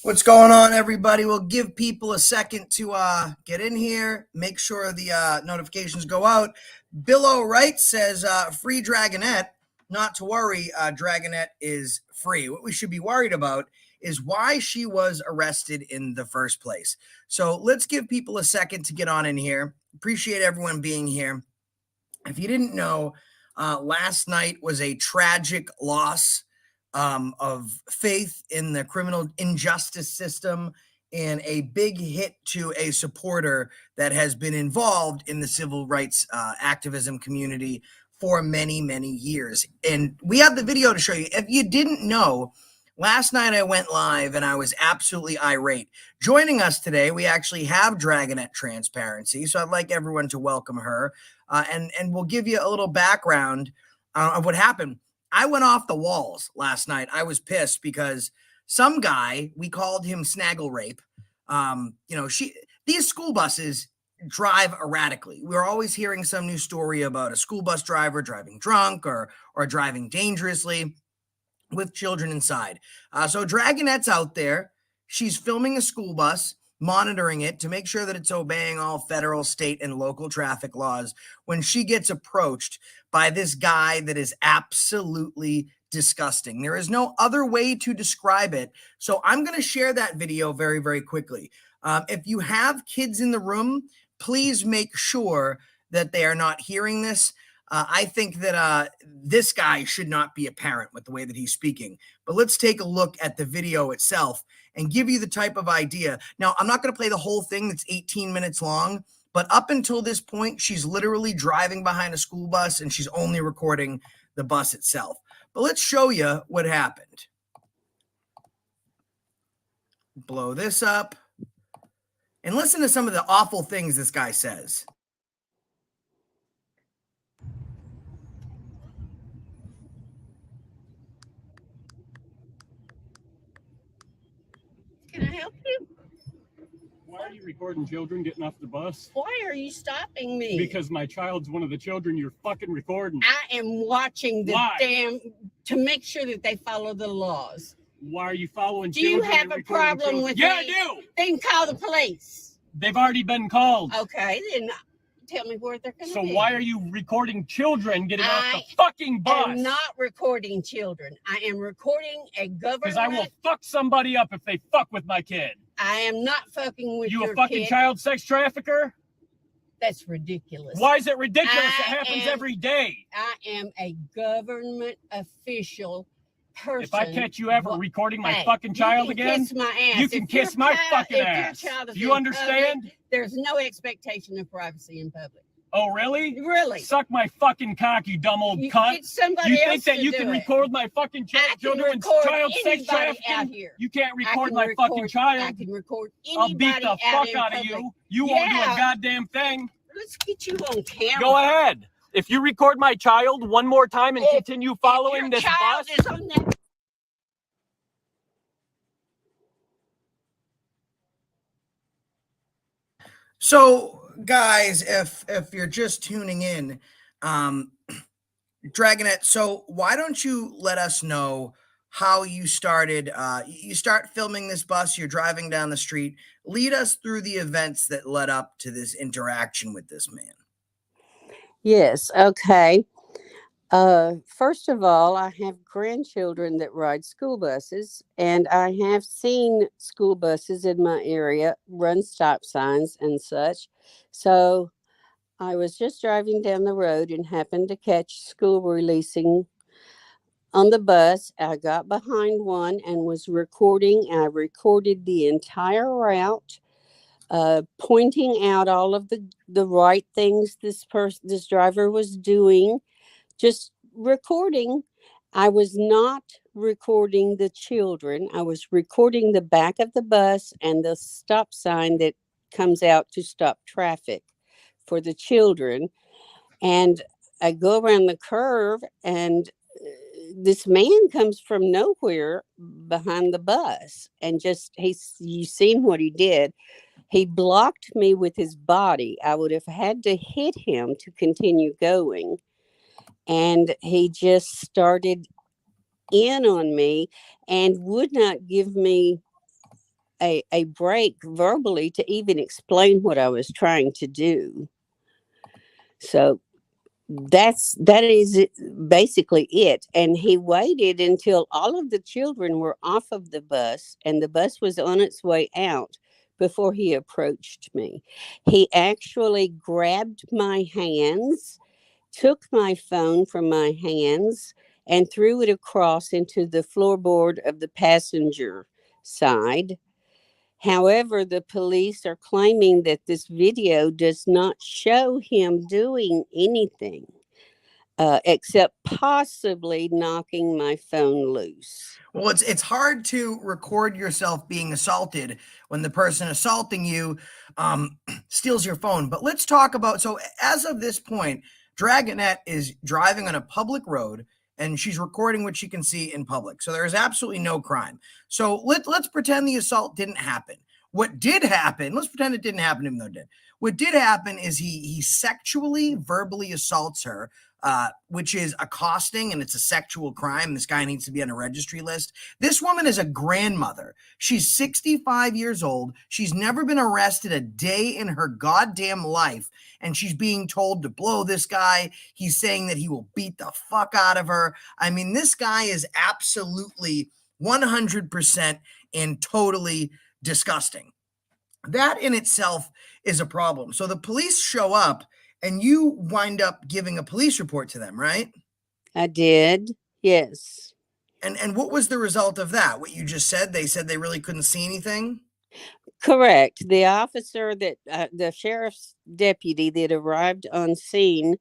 What's going on, everybody? We'll give people a second to get in here, make sure the notifications go out. Billo Wright says, free Dragonette. Not to worry, Dragonette is free. What we should be worried about is why she was arrested in the first place. So let's give people a second to get on in here. Appreciate everyone being here. If you didn't know, last night was a tragic loss of faith in the criminal injustice system and a big hit to a supporter that has been involved in the civil rights activism community for many, many years. And we have the video to show you. If you didn't know, last night I went live and I was absolutely irate. Joining us today, we actually have Dragonette Transparency. So I'd like everyone to welcome her. And we'll give you a little background of what happened. I went off the walls last night. I was pissed because some guy, we called him Snaggle Rape. These school buses drive erratically. We're always hearing some new story about a school bus driver driving drunk or driving dangerously with children inside. So Dragonette's out there. She's filming a school bus, monitoring it to make sure that it's obeying all federal, state, and local traffic laws when she gets approached by this guy that is absolutely disgusting. There is no other way to describe it. So I'm going to share that video very, very quickly. If you have kids in the room, please make sure that they are not hearing this. I think that this guy should not be a parent with the way that he's speaking. But let's take a look at the video itself and give you the type of idea. Now, I'm not going to play the whole thing that's 18 minutes long, but up until this point, she's literally driving behind a school bus and she's only recording the bus itself. But let's show you what happened. Blow this up and listen to some of the awful things this guy says. Can I help you? Why are you recording children getting off the bus? Why are you stopping me? Because my child's one of the children you're fucking recording. I am watching the to make sure that they follow the laws. Why are you following Do children? you have a problem with Yeah, me? I do. Then call the police. They've already been called. Okay, then tell me where they're going to be. So why are you recording children getting off the fucking bus? I'm not recording children. I am recording a government. Because I will fuck somebody up if they fuck with my kid. I am not fucking with your kid. You a fucking child sex trafficker? That's ridiculous. Why is it ridiculous? It happens every day. I am a government official person. If I catch you ever recording my fucking child again, kiss my ass. You can kiss my fucking ass. You understand? Public, there's no expectation of privacy in public. Oh, really? Really? Suck my fucking cock, you dumb old cunt. You think that you can record my fucking children and child sex trafficking? You can't record my fucking child. I can record anybody. I'll beat the fuck out of you. You won't do a goddamn thing. Let's get you on camera. Go ahead. If you record my child one more time and continue following this bus. Is on that. So, guys, if you're just tuning in, Dragonette, so why don't you let us know how you started? You start filming this bus, you're driving down the street. Lead us through the events that led up to this interaction with this man. Yes, okay. First of all, I have grandchildren that ride school buses, and I have seen school buses in my area run stop signs and such. So I was just driving down the road and happened to catch school releasing on the bus. I got behind one and was recording. I recorded the entire route, pointing out all of the right things this driver was doing. Just recording. I was not recording the children. I was recording the back of the bus and the stop sign that comes out to stop traffic for the children. And I go around the curve and this man comes from nowhere behind the bus and you seen what he did. He blocked me with his body. I would have had to hit him to continue going. And he just started in on me and would not give me a break verbally to even explain what I was trying to do. So that is basically it. And he waited until all of the children were off of the bus and the bus was on its way out before he approached me. He actually grabbed my hands, took my phone from my hands, and threw it across into the floorboard of the passenger side. However, the police are claiming that this video does not show him doing anything except possibly knocking my phone loose. Well, it's hard to record yourself being assaulted when the person assaulting you steals your phone. But let's talk about, so as of this point, Dragonette is driving on a public road and she's recording what she can see in public. So there is absolutely no crime. So let's pretend the assault didn't happen. What did happen, let's pretend it didn't happen even though it did. What did happen is he sexually, verbally assaults her, which is accosting, and it's a sexual crime. This guy needs to be on a registry list. This woman is a grandmother. She's 65 years old. She's never been arrested a day in her goddamn life, and she's being told to blow this guy. He's saying that he will beat the fuck out of her. I mean, this guy is absolutely 100% and totally disgusting. That in itself is a problem. So the police show up and you wind up giving a police report to them, right? I did, yes. And what was the result of that? What you just said? They said they really couldn't see anything? Correct. The officer that, the sheriff's deputy that arrived on scene,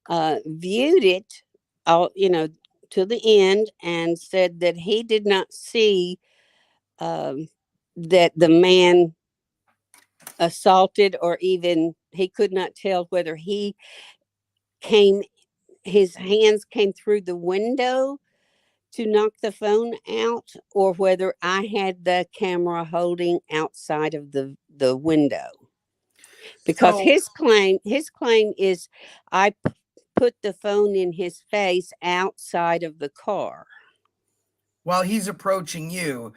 viewed it, all, to the end and said that he did not see that the man assaulted, or even he could not tell whether his hands came through the window to knock the phone out, or whether I had the camera holding outside of the window. Because his claim is I put the phone in his face outside of the car. While he's approaching you,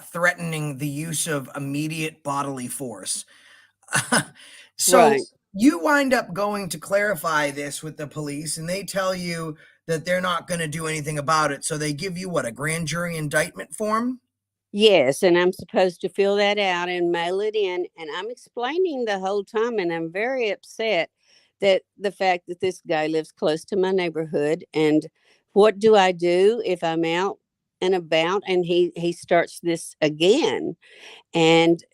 threatening the use of immediate bodily force. So right. You wind up going to clarify this with the police, and they tell you that they're not going to do anything about it. So they give you what, a grand jury indictment form? Yes, and I'm supposed to fill that out and mail it in. And I'm explaining the whole time, and I'm very upset that the fact that this guy lives close to my neighborhood. And what do I do if I'm out and about and he starts this again? And,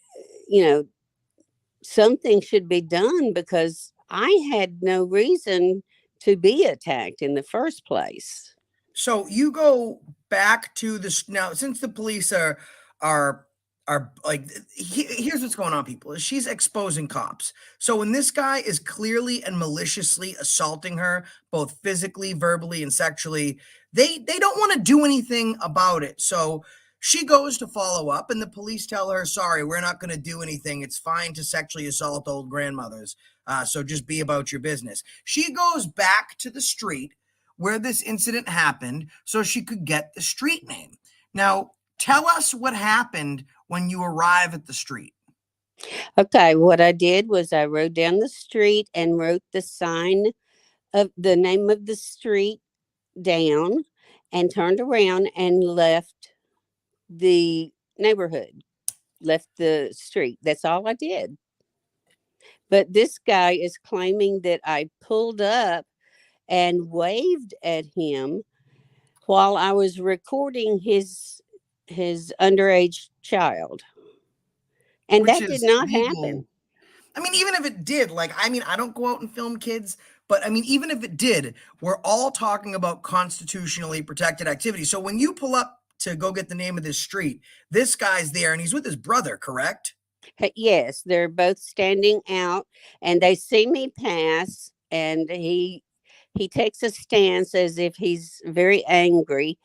something should be done, because I had no reason to be attacked in the first place. So you go back to this now, since the police are like, here's what's going on, people. She's exposing cops. So when this guy is clearly and maliciously assaulting her, both physically, verbally, and sexually, they don't want to do anything about it. So she goes to follow up, and the police tell her, sorry, we're not going to do anything. It's fine to sexually assault old grandmothers. So just be about your business. She goes back to the street where this incident happened so she could get the street name. Now, tell us what happened when you arrive at the street. Okay, what I did was I rode down the street and wrote the sign of the name of the street down and turned around and left the neighborhood, left the street. That's all I did. But this guy is claiming that I pulled up and waved at him while I was recording his underage child. And that did not happen. I mean, even if it did, I don't go out and film kids, but I mean, even if it did, we're all talking about constitutionally protected activity. So when you pull up to go get the name of this street, this guy's there and he's with his brother, correct? Yes, they're both standing out and they see me pass, and he takes a stance as if he's very angry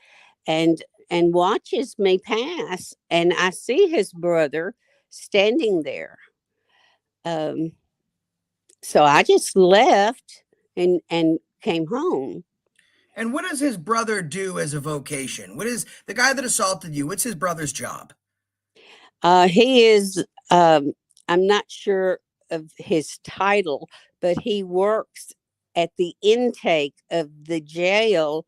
and watches me pass, and I see his brother standing there. So I just left and came home. And what does his brother do as a vocation? What is the guy that assaulted you? What's his brother's job? He is, I'm not sure of his title, but he works at the intake of the jail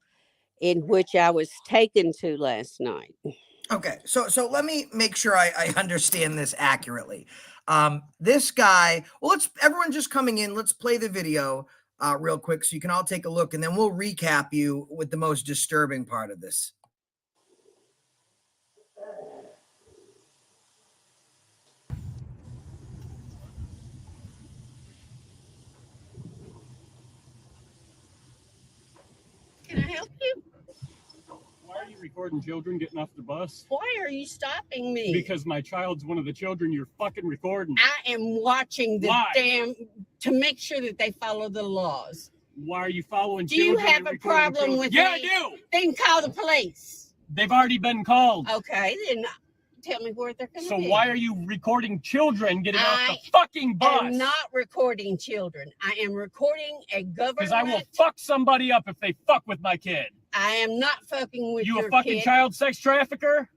in which I was taken to last night. Okay, so let me make sure I understand this accurately. This guy, well, everyone just coming in, let's play the video real quick so you can all take a look, and then we'll recap you with the most disturbing part of this. Can I help you? Why are you recording children getting off the bus? Why are you stopping me? Because my child's one of the children you're fucking recording. I am watching the to make sure that they follow the laws. Why are you following Do children? You have a problem with Yeah, me? I do. Then call the police. They've already been called. Okay, then tell me where they're going to be. So why are you recording children getting off the fucking bus? I am not recording children. I am recording a government. Because I will fuck somebody up if they fuck with my kid. I am not fucking with you your a fucking kid. Child sex trafficker?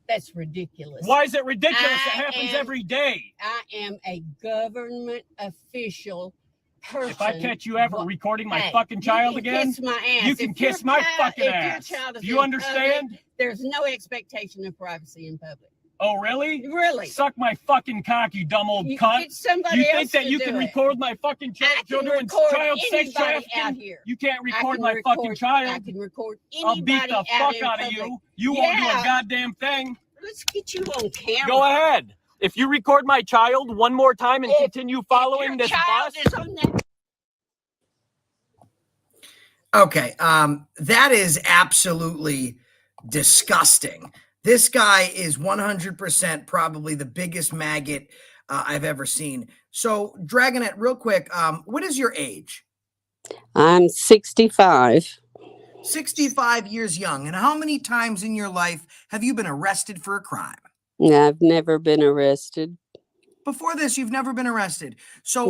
That's ridiculous. Why is it ridiculous? It happens every day. I am a government official person. If I catch you ever recording my fucking child again, kiss my ass. You can kiss my fucking ass. Do you understand? Public, there's no expectation of privacy in public. Oh, really? Really? Suck my fucking cock, you dumb old cunt. You think that you can record my fucking children's child sex trafficking? You can't record my fucking child. I can record anybody. I'll beat the fuck out of you. You won't do a goddamn thing. Let's get you on camera. Go ahead. If you record my child one more time and continue following this bus. Okay, that is absolutely disgusting. This guy is 100% probably the biggest maggot I've ever seen. So, Dragonette, real quick, what is your age? I'm 65. 65 years young. And how many times in your life have you been arrested for a crime? I've never been arrested. Before this, you've never been arrested. So,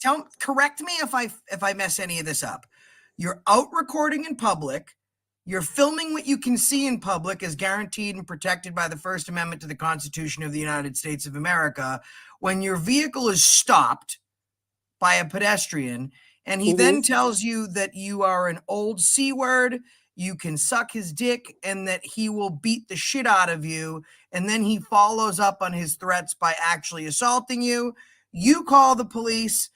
No. Correct me if I mess any of this up. You're out recording in public. You're filming what you can see in public as guaranteed and protected by the First Amendment to the Constitution of the United States of America. When your vehicle is stopped by a pedestrian and he then tells you that you are an old C word, you can suck his dick, and that he will beat the shit out of you. And then he follows up on his threats by actually assaulting you. You call the police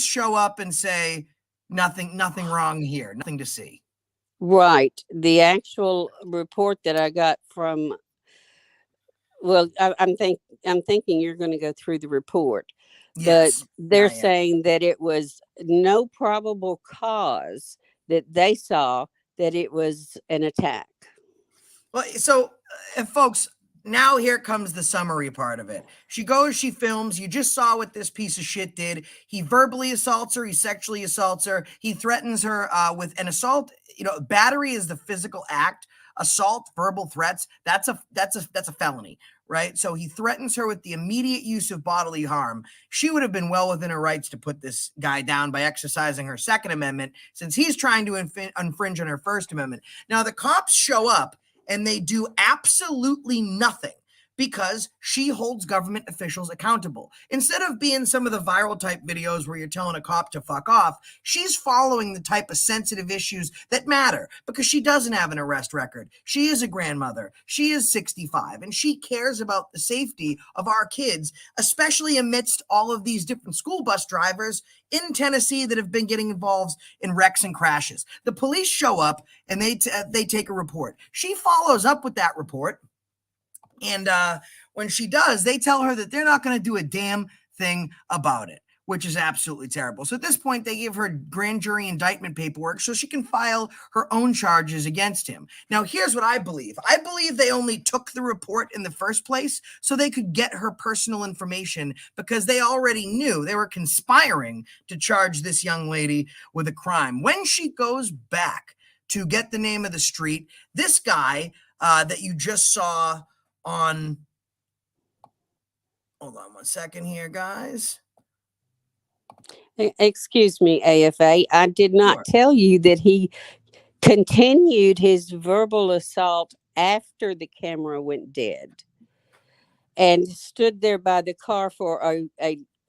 show up and say, nothing wrong here, nothing to see. Right. The actual report that I got from, well, I'm thinking you're going to go through the report, yes, but they're saying that it was no probable cause that they saw that it was an attack. Well, so folks, now here comes the summary part of it. She goes, she films. You just saw what this piece of shit did. He verbally assaults her. He sexually assaults her. He threatens her with an assault. You know, battery is the physical act. Assault, verbal threats, that's a felony, right? So he threatens her with the immediate use of bodily harm. She would have been well within her rights to put this guy down by exercising her Second Amendment, since he's trying to infringe on her First Amendment. Now, the cops show up and they do absolutely nothing because she holds government officials accountable. Instead of being some of the viral type videos where you're telling a cop to fuck off, she's following the type of sensitive issues that matter because she doesn't have an arrest record. She is a grandmother. She is 65, and she cares about the safety of our kids, especially amidst all of these different school bus drivers in Tennessee that have been getting involved in wrecks and crashes. The police show up and they take a report. She follows up with that report. And when she does, they tell her that they're not going to do a damn thing about it, which is absolutely terrible. So at this point, they give her grand jury indictment paperwork so she can file her own charges against him. Now, here's what I believe. I believe they only took the report in the first place so they could get her personal information, because they already knew they were conspiring to charge this young lady with a crime. When she goes back to get the name of the street, this guy that you just saw on, hold on one second here, guys. Excuse me, AFA. I did not tell you that he continued his verbal assault after the camera went dead. and stood there by the car for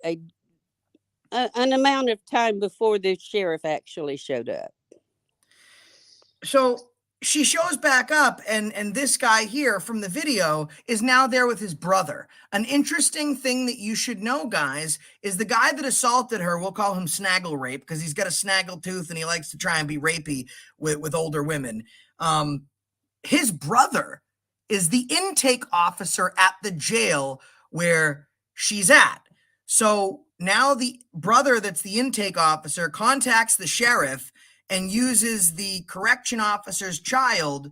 an amount of time before the sheriff actually showed up. So she shows back up, and this guy here from the video is now there with his brother. An interesting thing that you should know, guys, is the guy that assaulted her, we'll call him Snaggle Rape because he's got a snaggle tooth and he likes to try and be rapey with older women. His brother is the intake officer at the jail where she's at. So now the brother that's the intake officer contacts the sheriff and uses the correction officer's child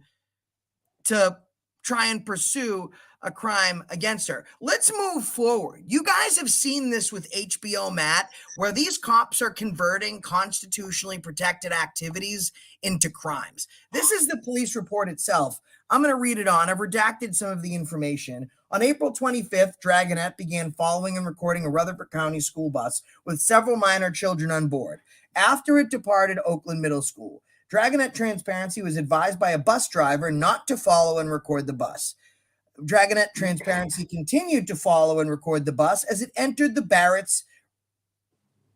to try and pursue a crime against her. Let's move forward. You guys have seen this with HBO Matt, where these cops are converting constitutionally protected activities into crimes. This is the police report itself. I'm going to read it on. I've redacted some of the information. On April 25th, Dragonette began following and recording a Rutherford County school bus with several minor children on board. After it departed Oakland Middle School, Dragonette Transparency was advised by a bus driver not to follow and record the bus. Dragonette Transparency continued to follow and record the bus as it entered the Barrett's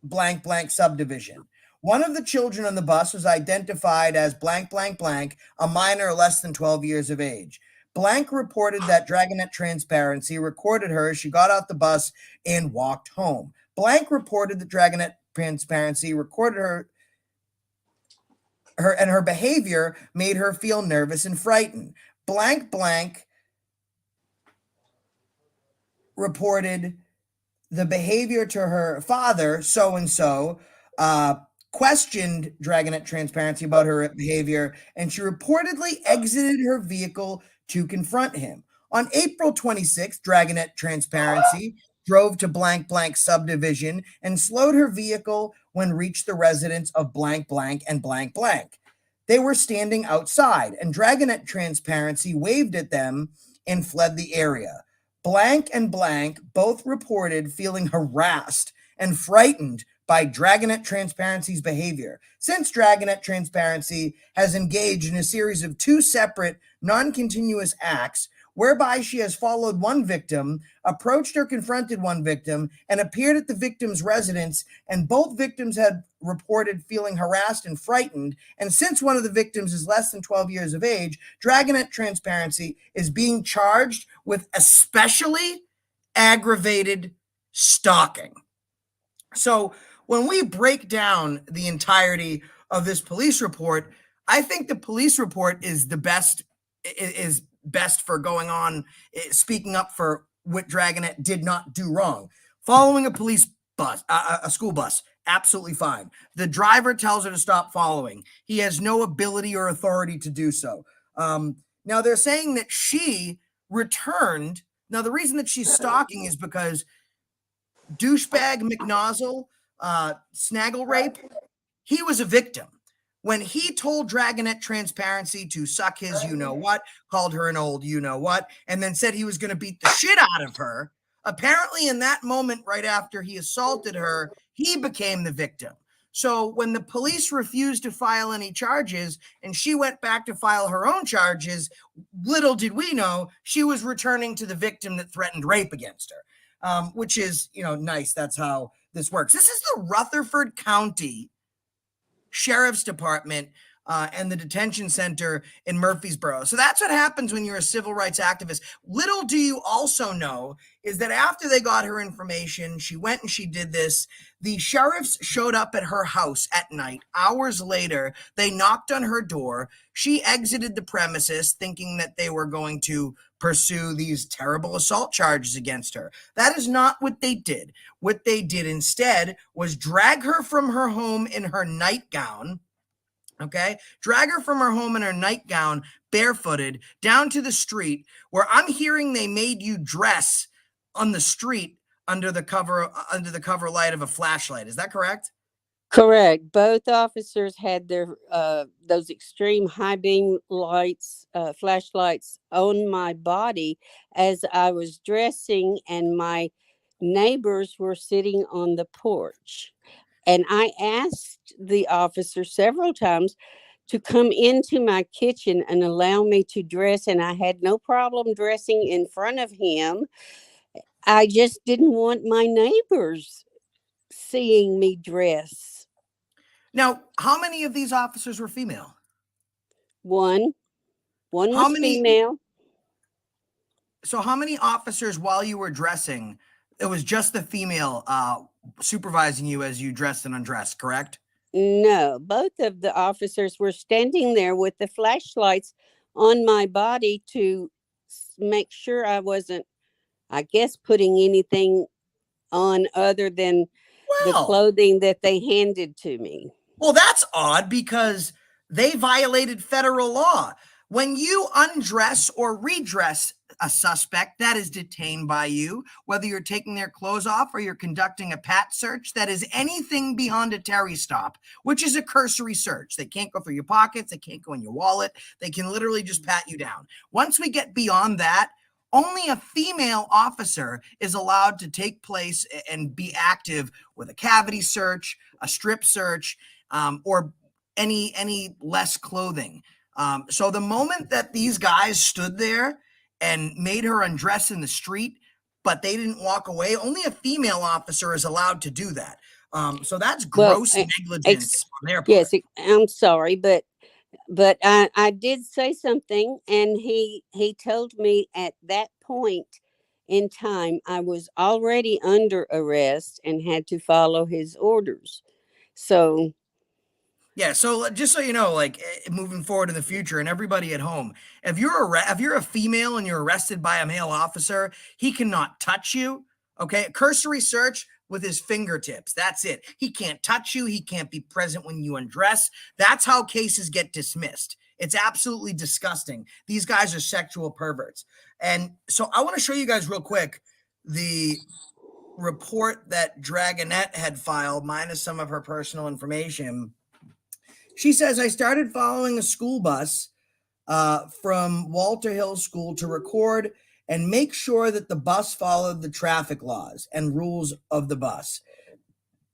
blank blank subdivision. One of the children on the bus was identified as blank blank blank, a minor less than 12 years of age. Blank reported that Dragonette Transparency recorded her as she got off the bus and walked home. Blank reported that Dragonette Transparency recorded her and her behavior made her feel nervous and frightened. Blank blank reported the behavior to her father, so-and-so, questioned Dragonette Transparency about her behavior, and she reportedly exited her vehicle to confront him. On April 26th, Dragonette Transparency drove to blank blank subdivision and slowed her vehicle when reached the residence of blank blank and blank blank. They were standing outside, and Dragonette Transparency waved at them and fled the area. Blank and blank both reported feeling harassed and frightened by Dragonette Transparency's behavior. Since Dragonette Transparency has engaged in a series of two separate, non-continuous acts whereby she has followed one victim, approached or confronted one victim, and appeared at the victim's residence, and both victims had reported feeling harassed and frightened, and since one of the victims is less than 12 years of age, Dragonette Transparency is being charged with especially aggravated stalking. So when we break down the entirety of this police report, I think the police report is the best for going on, speaking up for what Dragonette did not do wrong. Following a police bus, a school bus, absolutely fine. The driver tells her to stop following. He has no ability or authority to do so. Now they're saying that she returned. Now the reason that she's stalking is because douchebag McNozzle, Snaggle Rape, he was a victim. When he told Dragonette Transparency to suck his you-know-what, called her an old you-know-what, and then said he was going to beat the shit out of her, apparently in that moment right after he assaulted her, he became the victim. So when the police refused to file any charges and she went back to file her own charges, little did we know she was returning to the victim that threatened rape against her, which is, nice. That's how this works. This is the Rutherford County Sheriff's Department and the detention center in Murfreesboro. So that's what happens when you're a civil rights activist. Little do you also know is that after they got her information, she went and she did this. The sheriffs showed up at her house at night. Hours later, they knocked on her door. She exited the premises thinking that they were going to pursue these terrible assault charges against her. That is not what they did. What they did instead was drag her from her home in her nightgown. Okay, drag her from her home in her nightgown, barefooted, down to the street, where I'm hearing they made you dress on the street under the cover light of a flashlight. Is that correct? Correct. Both officers had their those extreme high beam lights, flashlights on my body as I was dressing, and my neighbors were sitting on the porch. And I asked the officer several times to come into my kitchen and allow me to dress, and I had no problem dressing in front of him. I just didn't want my neighbors seeing me dress. Now, how many of these officers were female? One How was many? female. So how many officers, while you were dressing, it was just the female supervising you as you dressed and undressed, correct? No, both of the officers were standing there with the flashlights on my body to make sure I wasn't, I guess, putting anything on other than the Well, clothing that they handed to me. well, that's odd because they violated federal law. When you undress or redress a suspect that is detained by you, whether you're taking their clothes off or you're conducting a pat search, that is anything beyond a Terry stop, which is a cursory search. They can't go through your pockets. They can't go in your wallet. They can literally just pat you down. Once we get beyond that, only a female officer is allowed to take place and be active with a cavity search, a strip search, or any less clothing. So the moment that these guys stood there and made her undress in the street, but they didn't walk away, only a female officer is allowed to do that. So that's gross negligence on their part. Yes, I'm sorry, but I did say something, and he told me at that point in time I was already under arrest and had to follow his orders. So yeah, so just so you know, like moving forward in the future, and everybody at home, if you're a female and you're arrested by a male officer, he cannot touch you. Okay, cursory search with his fingertips. That's it. He can't touch you. He can't be present when you undress. That's how cases get dismissed. It's absolutely disgusting. These guys are sexual perverts. And so I want to show you guys real quick the report that Dragonette had filed, minus some of her personal information. She says, I started following a school bus from Walter Hill School to record and make sure that the bus followed the traffic laws and rules of the bus.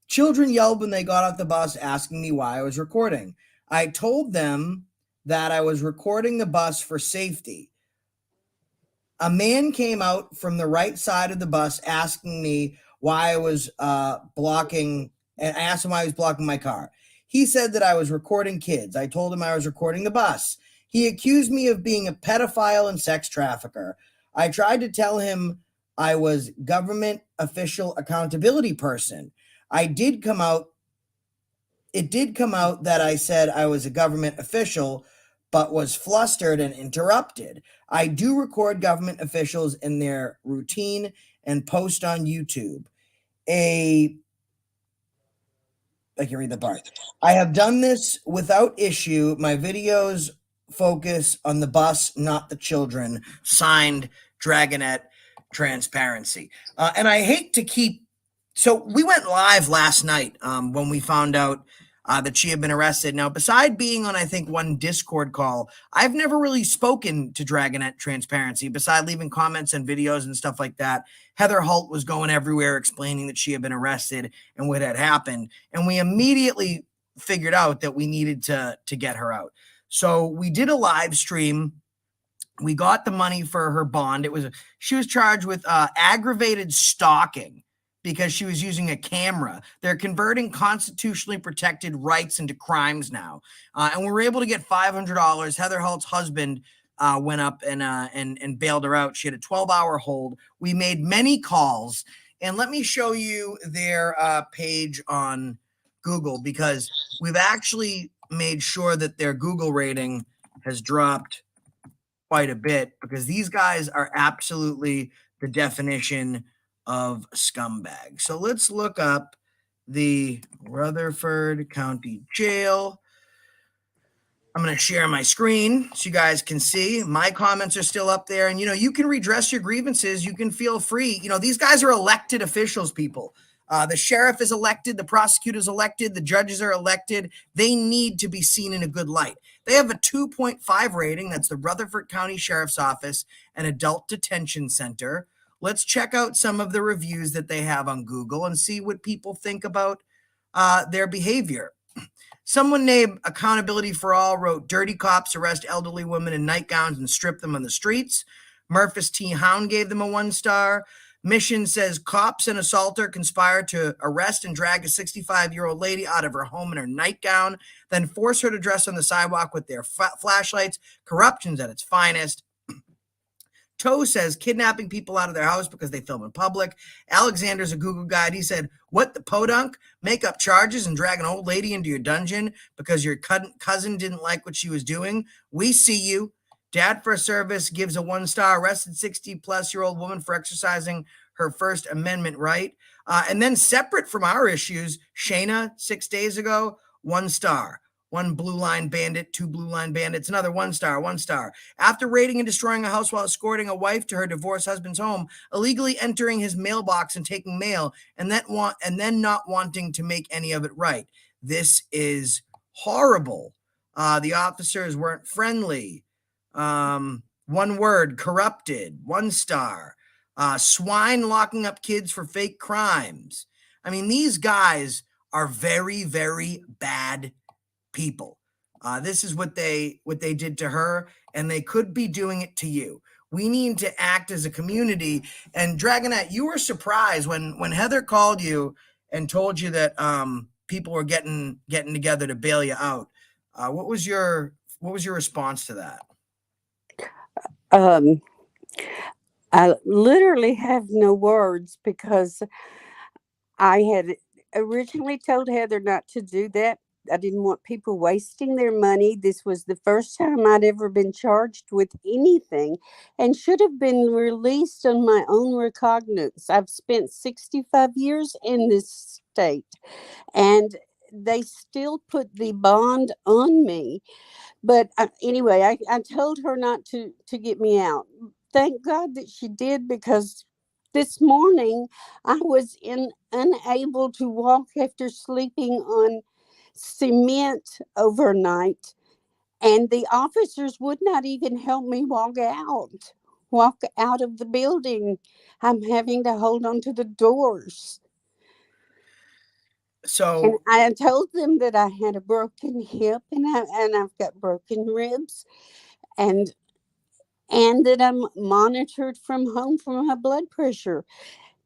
Children yelled when they got off the bus asking me why I was recording. I told them that I was recording the bus for safety. A man came out from the right side of the bus asking me why I was blocking, and I asked him why he was blocking my car. He said that I was recording kids. I told him I was recording the bus. He accused me of being a pedophile and sex trafficker. I tried to tell him I was government official accountability person. It did come out that I said I was a government official, but was flustered and interrupted. I do record government officials in their routine and post on YouTube. I can read the part. I have done this without issue. My videos focus on the bus, not the children. Signed, Dragonette Transparency. And I hate to keep... So we went live last night when we found out that she had been arrested. Now, beside being on, I think, one Discord call, I've never really spoken to Dragonette Transparency, beside leaving comments and videos and stuff like that. Heather Holt was going everywhere explaining that she had been arrested and what had happened. And we immediately figured out that we needed to get her out. So we did a live stream. We got the money for her bond. She was charged with aggravated stalking because she was using a camera. They're converting constitutionally protected rights into crimes now. And we were able to get $500. Heather Holt's husband went up and bailed her out. She had a 12-hour hold. We made many calls. And let me show you their page on Google, because we've actually made sure that their Google rating has dropped quite a bit, because these guys are absolutely the definition of scumbag. So let's look up the Rutherford County Jail. I'm going to share my screen so you guys can see. My comments are still up there. And, you can redress your grievances. You can feel free. These guys are elected officials, people. The sheriff is elected. The prosecutor is elected. The judges are elected. They need to be seen in a good light. They have a 2.5 rating. That's the Rutherford County Sheriff's Office, an adult detention center. Let's check out some of the reviews that they have on Google and see what people think about their behavior. Someone named Accountability for All wrote, dirty cops arrest elderly women in nightgowns and strip them on the streets. Murphys T. Hound gave them a 1 star. Mission says cops and assaulter conspire to arrest and drag a 65-year-old lady out of her home in her nightgown, then force her to dress on the sidewalk with their flashlights. Corruption's at its finest. Toe says kidnapping people out of their house because they film in public. Alexander's a Google guide. He said, what the podunk? Make up charges and drag an old lady into your dungeon because your cousin didn't like what she was doing. We see you. Dad for Service gives a 1-star. Arrested 60-plus-year-old woman for exercising her First Amendment right. And then separate from our issues, Shayna, 6 days ago, 1 star. 1 blue line bandit, 2 blue line bandits, another 1 star, 1 star. After raiding and destroying a house while escorting a wife to her divorced husband's home, illegally entering his mailbox and taking mail, and then not wanting to make any of it right. This is horrible. The officers weren't friendly. 1 word, corrupted, 1 star. Swine locking up kids for fake crimes. I mean, these guys are very, very bad people. This is what they did to her, and they could be doing it to you. We need to act as a community. And Dragonette, you were surprised when Heather called you and told you that people were getting together to bail you out. What was your response to that? I literally have no words because I had originally told Heather not to do that. I didn't want people wasting their money. This was the first time I'd ever been charged with anything and should have been released on my own recognizance. I've spent 65 years in this state and they still put the bond on me. But anyway, I told her not to get me out. Thank God that she did, because this morning I was unable to walk after sleeping on cement overnight, and the officers would not even help me walk out of the building. I'm having to hold on to the doors. So, and I told them that I had a broken hip and I've got broken ribs, and that I'm monitored from home for my blood pressure.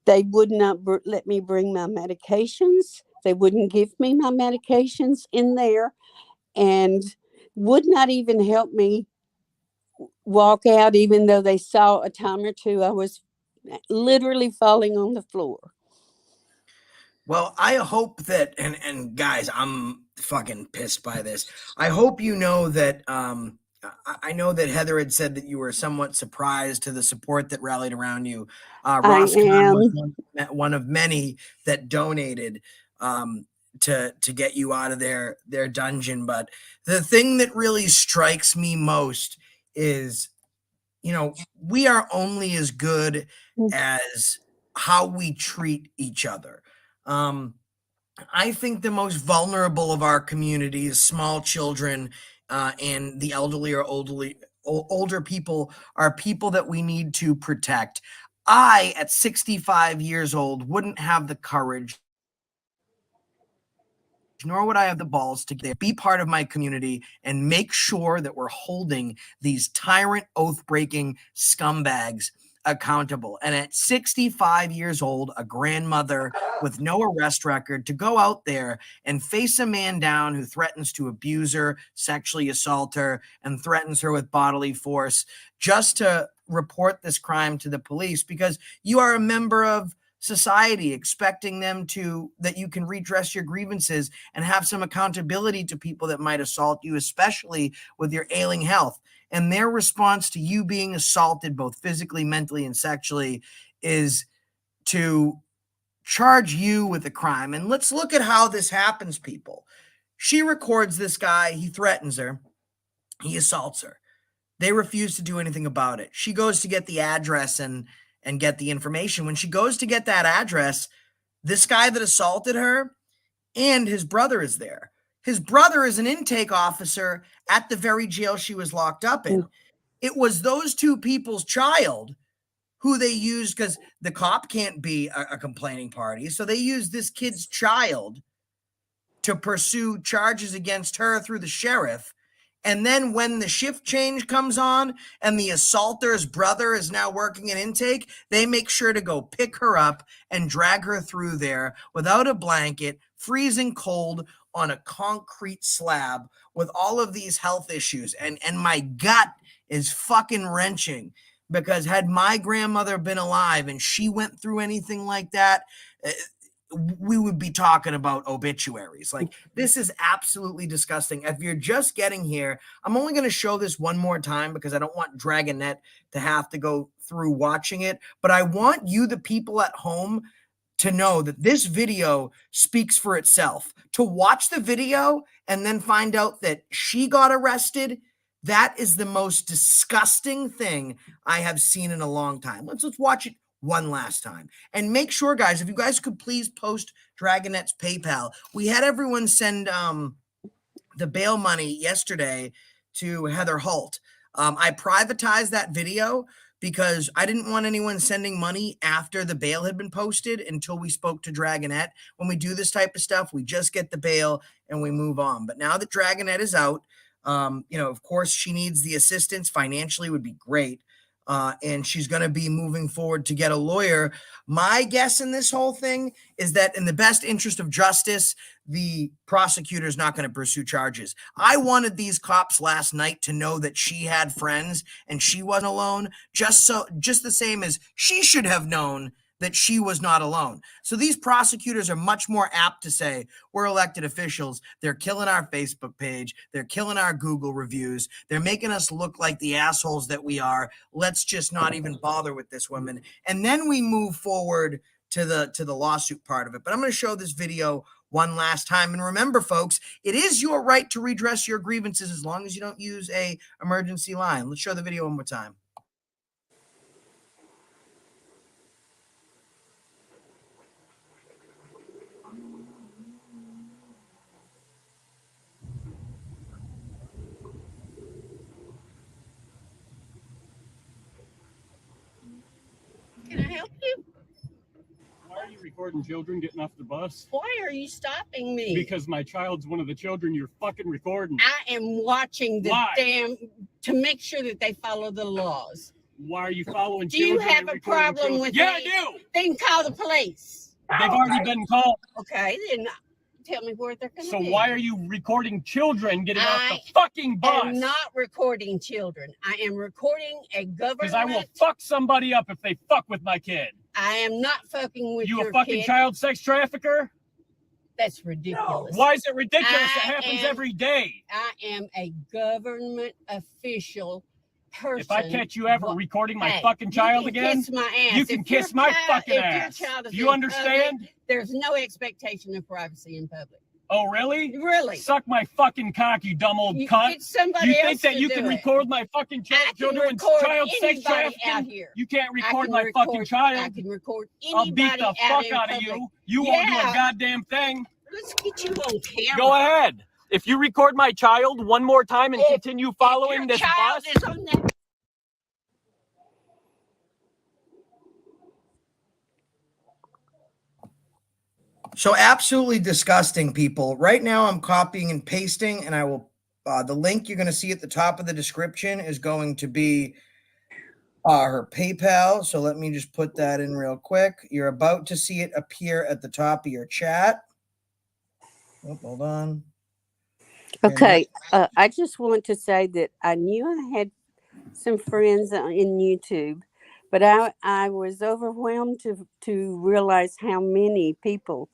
They would not let me bring my medications. They wouldn't give me my medications in there, and would not even help me walk out, even though they saw a time or two I was literally falling on the floor. Well, I hope that, and guys, I'm fucking pissed by this. I hope you know that, I know that Heather had said that you were somewhat surprised to the support that rallied around you. Ross was one of many that donated to get you out of their dungeon. But the thing that really strikes me most is, we are only as good as how we treat each other. I think the most vulnerable of our community is small children, and the elderly or older people are people that we need to protect. I, at 65 years old, wouldn't have the courage, nor would I have the balls to be part of my community and make sure that we're holding these tyrant, oath-breaking scumbags accountable. And at 65 years old, a grandmother with no arrest record, to go out there and face a man down who threatens to abuse her, sexually assault her, and threatens her with bodily force, just to report this crime to the police because you are a member of society, expecting them that you can redress your grievances and have some accountability to people that might assault you, especially with your ailing health. And their response to you being assaulted, both physically, mentally, and sexually, is to charge you with a crime. And let's look at how this happens, people. She records this guy. He threatens her. He assaults her. They refuse to do anything about it. She goes to get the address and get the information. When she goes to get that address, this guy that assaulted her and his brother is there. His brother is an intake officer at the very jail she was locked up in. It was those two people's child who they used, because the cop can't be a complaining party. So they used this kid's child to pursue charges against her through the sheriff. And then when the shift change comes on and the assaulter's brother is now working an intake, they make sure to go pick her up and drag her through there without a blanket, freezing cold on a concrete slab with all of these health issues. And my gut is fucking wrenching, because had my grandmother been alive and she went through anything like that, we would be talking about obituaries. Like, this is absolutely disgusting. If you're just getting here, I'm only going to show this one more time because I don't want Dragonette to have to go through watching it. But I want you, the people at home, to know that this video speaks for itself. To watch the video and then find out that she got arrested, that is the most disgusting thing I have seen in a long time. Let's watch it one last time. And make sure, guys, if you guys could please post Dragonette's PayPal. We had everyone send the bail money yesterday to Heather Holt. I privatized that video because I didn't want anyone sending money after the bail had been posted until we spoke to Dragonette. When we do this type of stuff, we just get the bail and we move on. But now that Dragonette is out, of course, she needs the assistance financially, would be great. And she's going to be moving forward to get a lawyer. My guess in this whole thing is that in the best interest of justice, the prosecutor is not going to pursue charges. I wanted these cops last night to know that she had friends and she wasn't alone, just the same as she should have known that she was not alone. So these prosecutors are much more apt to say, we're elected officials. They're killing our Facebook page. They're killing our Google reviews. They're making us look like the assholes that we are. Let's just not even bother with this woman. And then we move forward to the lawsuit part of it. But I'm going to show this video one last time. And remember, folks, it is your right to redress your grievances as long as you don't use a emergency line. Let's show the video one more time. Can I help you? Why are you recording children getting off the bus? Why are you stopping me? Because my child's one of the children you're fucking recording. I am watching the to make sure that they follow the laws. Why are you following children? Do you have a problem with Yeah, me? I do. Then call the police. They've already been called. Okay, then tell me where they're going to be. So why are you recording children getting off the fucking bus? I am not recording children. I am recording a government. Because I will fuck somebody up if they fuck with my kid. I am not fucking with your kid. You a fucking child sex trafficker? That's ridiculous. No. Why is it ridiculous? It happens every day. I am a government official person. If I catch you ever recording my fucking child again, kiss my ass. You can kiss my fucking ass. You understand? Public, there's no expectation of privacy in public. Oh, really? Really? Suck my fucking cock, you dumb old cunt. You think that you can record my fucking children's child sex trafficking? You can't record my fucking child. I can record anybody. I'll beat the fuck out of you. You won't do a goddamn thing. Let's get you on camera. Go ahead. If you record my child one more time and continue following this bus. Is on that. So absolutely disgusting, people. Right now I'm copying and pasting, and I will the link you're going to see at the top of the description is going to be her PayPal. So let me just put that in real quick. You're about to see it appear at the top of your chat. Oh, hold on. Okay. I just want to say that I knew I had some friends in YouTube, but I was overwhelmed to realize how many people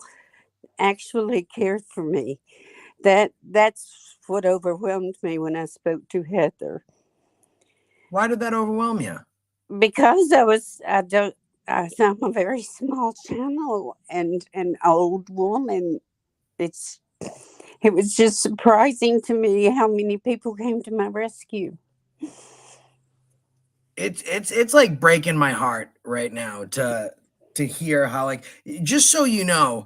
actually cared for me. That's what overwhelmed me when I spoke to Heather. Why did that overwhelm you? Because I'm a very small channel and an old woman. It was just surprising to me how many people came to my rescue. It's like breaking my heart right now to hear how, like, just so you know,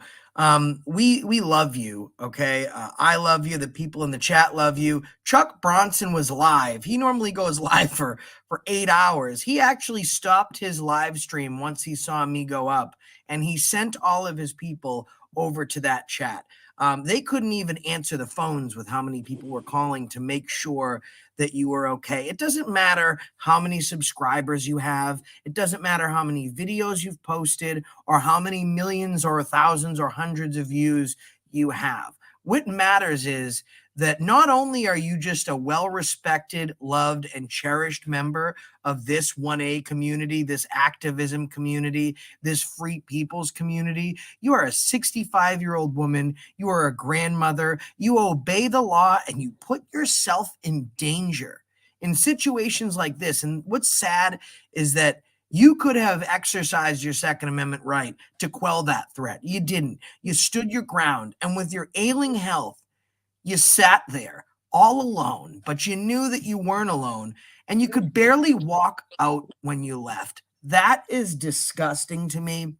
we love you. Okay. I love you. The people in the chat love you. Chuck Bronson was live. He normally goes live for 8 hours. He actually stopped his live stream once he saw me go up, and he sent all of his people over to that chat. They couldn't even answer the phones with how many people were calling to make sure that you were okay. It doesn't matter how many subscribers you have. It doesn't matter how many videos you've posted or how many millions or thousands or hundreds of views you have. What matters is that not only are you just a well-respected, loved, and cherished member of this 1A community, this activism community, this free people's community, you are a 65-year-old woman, you are a grandmother, you obey the law, and you put yourself in danger in situations like this. And what's sad is that you could have exercised your Second Amendment right to quell that threat. You didn't. You stood your ground, and with your ailing health, you sat there all alone, but you knew that you weren't alone, and you could barely walk out when you left. That is disgusting to me.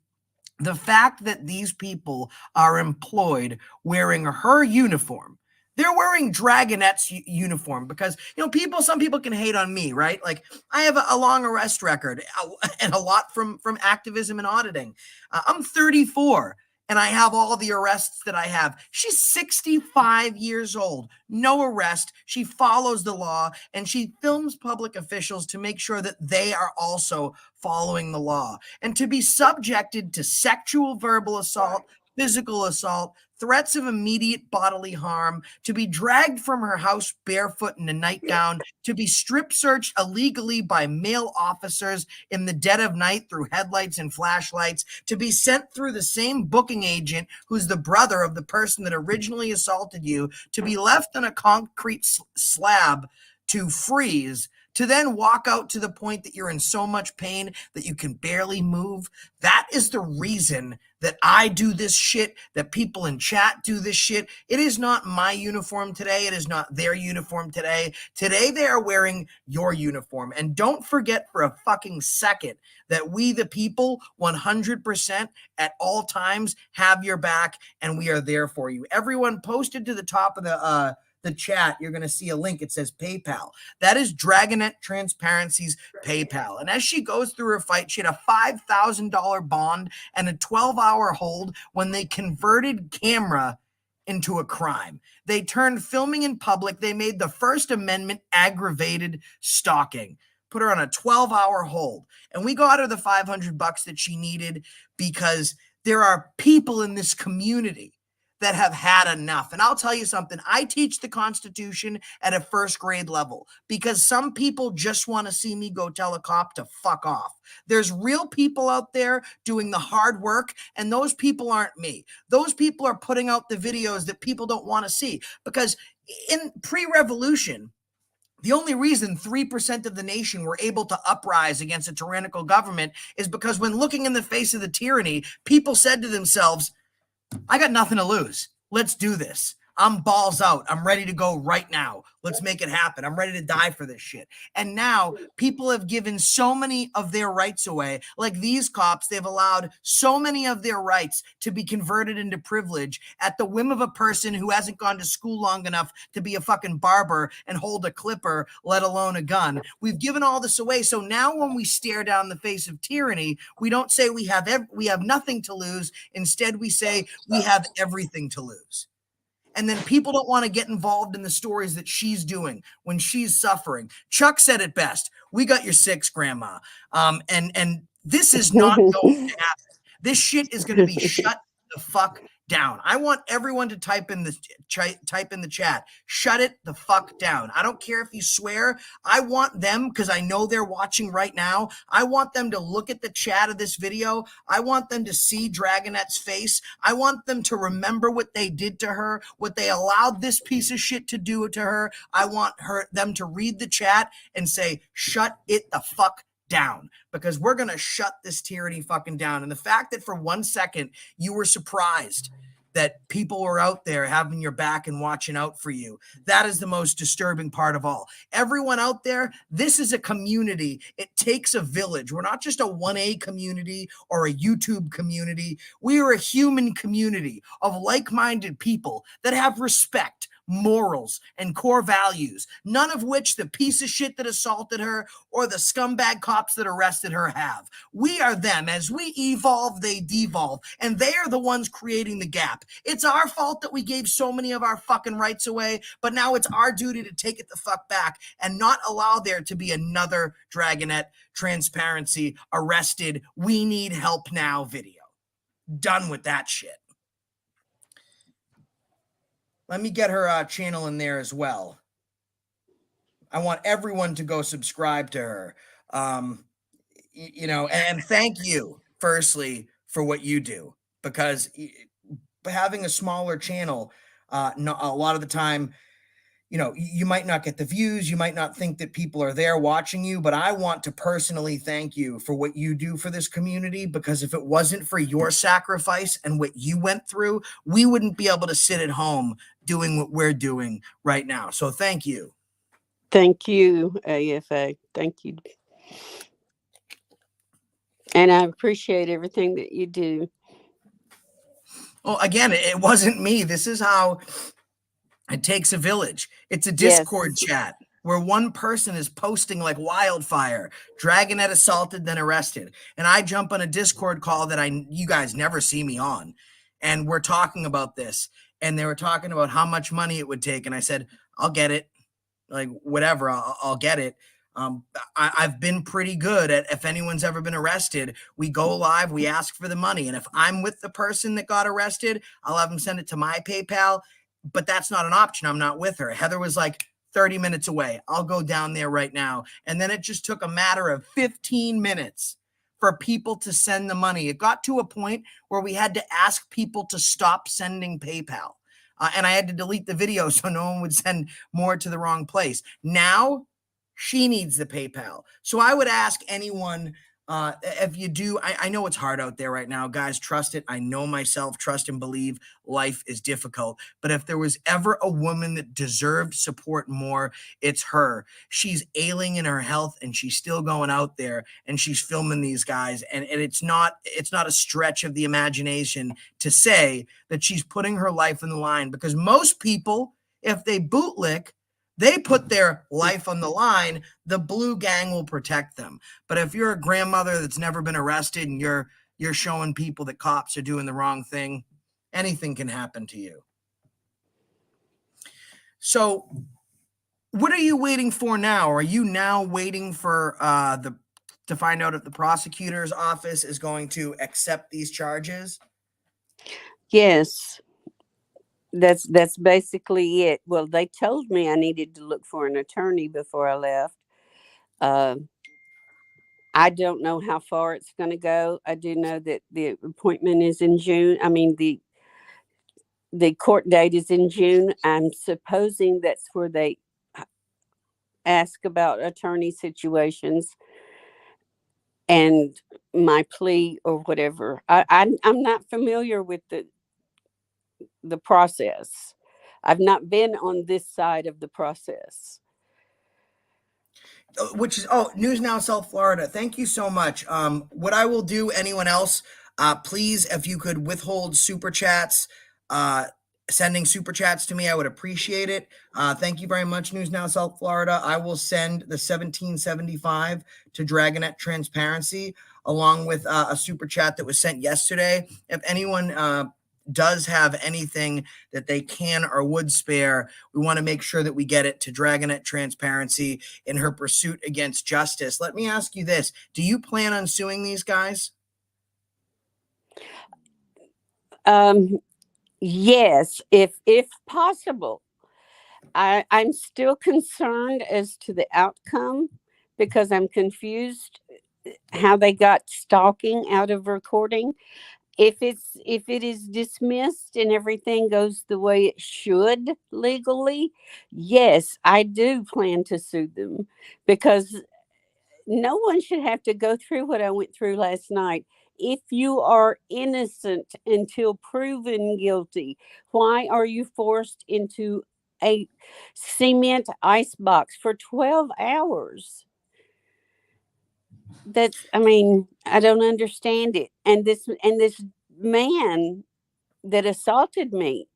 The fact that these people are employed wearing her uniform. They're wearing Dragonette's uniform because, some people can hate on me, right? Like, I have a long arrest record and a lot from activism and auditing. I'm 34. And I have all the arrests that I have. She's 65 years old, no arrest. She follows the law, and she films public officials to make sure that they are also following the law. And to be subjected to sexual verbal assault, physical assault, threats of immediate bodily harm, to be dragged from her house barefoot in a nightgown, to be strip searched illegally by male officers in the dead of night through headlights and flashlights, to be sent through the same booking agent who's the brother of the person that originally assaulted you, to be left on a concrete slab to freeze, to then walk out to the point that you're in so much pain that you can barely move. That is the reason that I do this shit, that people in chat do this shit. It is not my uniform today. It is not their uniform today. Today they are wearing your uniform. And don't forget for a fucking second that we, the people, 100% at all times have your back, and we are there for you. Everyone posted to the top of the chat, you're going to see a link. It says PayPal. That is Dragonette Transparency's PayPal. And as she goes through her fight, she had a $5,000 bond and a 12-hour hold when they converted camera into a crime. They turned filming in public. They made the First Amendment aggravated stalking. Put her on a 12-hour hold. And we got her the $500 that she needed because there are people in this community that have had enough. And I'll tell you something, I teach the Constitution at a first grade level because some people just want to see me go tell a cop to fuck off. There's real people out there doing the hard work, and those people aren't me. Those people are putting out the videos that people don't want to see, because in pre-revolution, the only reason 3% of the nation were able to uprise against a tyrannical government is because when looking in the face of the tyranny, people said to themselves, I got nothing to lose. Let's do this. I'm balls out. I'm ready to go right now. Let's make it happen. I'm ready to die for this shit. And now people have given so many of their rights away. Like these cops, they've allowed so many of their rights to be converted into privilege at the whim of a person who hasn't gone to school long enough to be a fucking barber and hold a clipper, let alone a gun. We've given all this away. So now when we stare down the face of tyranny, we don't say we have nothing to lose. Instead, we say we have everything to lose. And then people don't want to get involved in the stories that she's doing when she's suffering. Chuck said it best. We got your six, Grandma. And this is not going to happen. This shit is going to be shut the fuck down. I want everyone to type in the chat. Shut it the fuck down. I don't care if you swear. I want them, because I know they're watching right now, I want them to look at the chat of this video. I want them to see Dragonette's face. I want them to remember what they did to her, what they allowed this piece of shit to do to her. I want them to read the chat and say, shut it the fuck down, because we're going to shut this tyranny fucking down. And the fact that for 1 second you were surprised that people were out there having your back and watching out for you, that is the most disturbing part of all. Everyone out there, this is a community. It takes a village. We're not just a 1A community or a YouTube community. We are a human community of like-minded people that have respect morals and core values, none of which the piece of shit that assaulted her or the scumbag cops that arrested her have. We are them. As we evolve, they devolve, and they are the ones creating the gap. It's our fault that we gave so many of our fucking rights away, but now it's our duty to take it the fuck back and not allow there to be another Dragonette Transparency arrested, we need help now video. Done with that shit. Let me get her channel in there as well. I want everyone to go subscribe to her. You know, and thank you, firstly, for what you do, because having a smaller channel, a lot of the time, you know, you might not get the views, you might not think that people are there watching you, but I want to personally thank you for what you do for this community, because if it wasn't for your sacrifice and what you went through, we wouldn't be able to sit at home doing what we're doing right now. So thank you. Thank you, AFA. Thank you. And I appreciate everything that you do. Well, again, it wasn't me. This is how it takes a village. It's a Discord chat where one person is posting like wildfire, Dragonette assaulted, then arrested. And I jump on a Discord call that you guys never see me on. And we're talking about this. And they were talking about how much money it would take. And I said, I'll get it. Like, whatever, I'll get it. I've been pretty good at, if anyone's ever been arrested, we go live, we ask for the money. And if I'm with the person that got arrested, I'll have them send it to my PayPal. But that's not an option. I'm not with her. Heather was like 30 minutes away. I'll go down there right now. And then it just took a matter of 15 minutes for people to send the money. It got to a point where we had to ask people to stop sending PayPal. And I had to delete the video so no one would send more to the wrong place. Now she needs the PayPal. So I would ask anyone, if you do, I know it's hard out there right now, guys, trust it. I know myself, trust and believe life is difficult. But if there was ever a woman that deserved support more, it's her. She's ailing in her health and she's still going out there and she's filming these guys. And it's not a stretch of the imagination to say that she's putting her life on the line, because most people, if they bootlick, they put their life on the line. The blue gang will protect them. But if you're a grandmother that's never been arrested and you're showing people that cops are doing the wrong thing, anything can happen to you. So what are you waiting for now? Are you now waiting for to find out if the prosecutor's office is going to accept these charges? Yes. That's basically it. Well, they told me I needed to look for an attorney before I left. I don't know how far it's going to go. I do know that the appointment is in June. I mean, the court date is in June. I'm supposing that's where they ask about attorney situations and my plea or whatever. I'm not familiar with the process. I've not been on this side of the process. Which is, News Now South Florida. Thank you so much. What I will do, anyone else, please, if you could withhold super chats, sending super chats to me, I would appreciate it. Thank you very much, News Now South Florida. I will send the $17.75 to Dragonette Transparency, along with a super chat that was sent yesterday. If anyone does have anything that they can or would spare, we want to make sure that we get it to Dragonette Transparency in her pursuit against justice. Let me ask you this. Do you plan on suing these guys? Yes, if possible. I'm still concerned as to the outcome, because I'm confused how they got stalking out of recording. If it is dismissed and everything goes the way it should legally, yes, I do plan to sue them, because no one should have to go through what I went through last night. If you are innocent until proven guilty, why are you forced into a cement ice box for 12 hours? I don't understand it. And this man that assaulted me,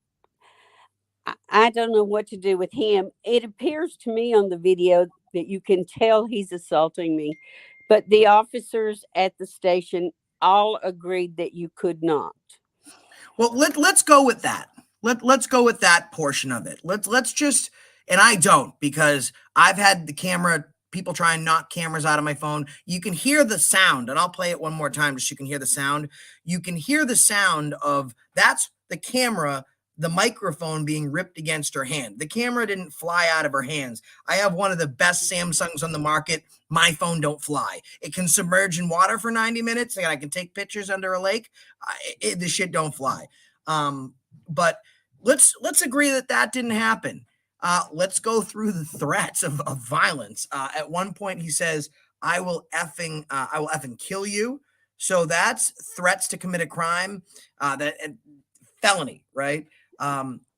I don't know what to do with him. It appears to me on the video that you can tell he's assaulting me, but the officers at the station all agreed that you could not. Well, let's go with that. Let's go with that portion of it. Let's just, and I don't, because I've had the camera, people try and knock cameras out of my phone. You can hear the sound, and I'll play it one more time just so you can hear the sound. You can hear the sound of, that's the camera, the microphone being ripped against her hand. The camera didn't fly out of her hands. I have one of the best Samsungs on the market. My phone don't fly. It can submerge in water for 90 minutes, and I can take pictures under a lake. The shit don't fly. But let's agree that didn't happen. Let's go through the threats of violence. At one point, he says, I will effing kill you. So that's threats to commit a crime, that felony, right?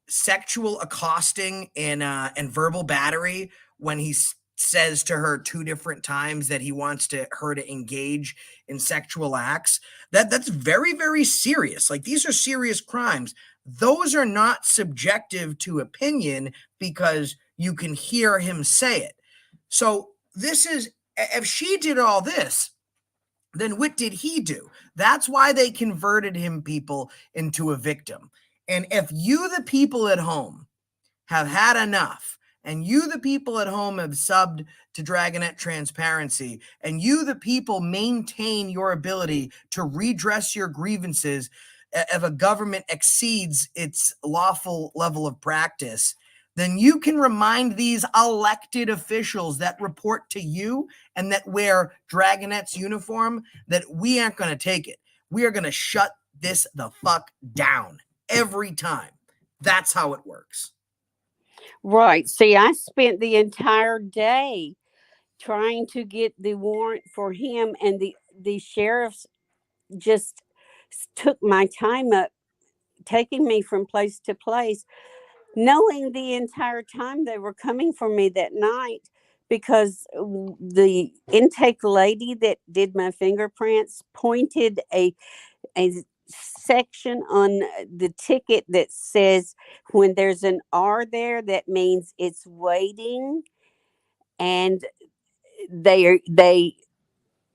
Sexual accosting and verbal battery when he says to her 2 different times that he wants her to engage in sexual acts. That's very, very serious. Like, these are serious crimes. Those are not subjective to opinion because you can hear him say it. So this is, if she did all this, then what did he do? That's why they converted him, people, into a victim. And if you, the people at home, have had enough, and you, the people at home, have subbed to Dragonette Transparency, and you, the people, maintain your ability to redress your grievances if a government exceeds its lawful level of practice, then you can remind these elected officials that report to you and that wear Dragonette's uniform that we aren't going to take it. We are going to shut this the fuck down every time. That's how it works. Right. See, I spent the entire day trying to get the warrant for him, and the sheriffs just took my time up, taking me from place to place, knowing the entire time they were coming for me that night, because the intake lady that did my fingerprints pointed a section on the ticket that says when there's an R there, that means it's waiting, and they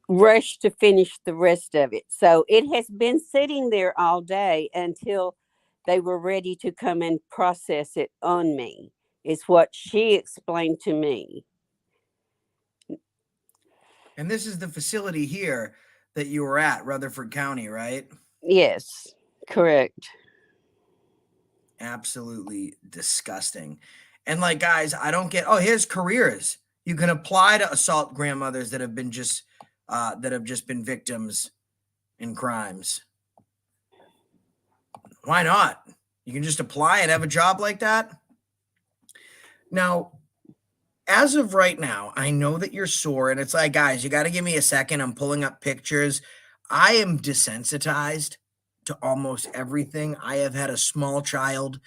rush to finish the rest of it. So it has been sitting there all day until they were ready to come and process it on me, is what she explained to me. And this is the facility here that you were at, Rutherford County, right? Yes, correct. Absolutely disgusting. And like, guys, I don't get, oh, here's careers. You can apply to assault grandmothers that have just been victims in crimes. Why not? You can just apply and have a job like that. Now, as of right now, I know that you're sore, and it's like, guys, you got to give me a second. I'm pulling up pictures. I am desensitized to almost everything. I have had a small child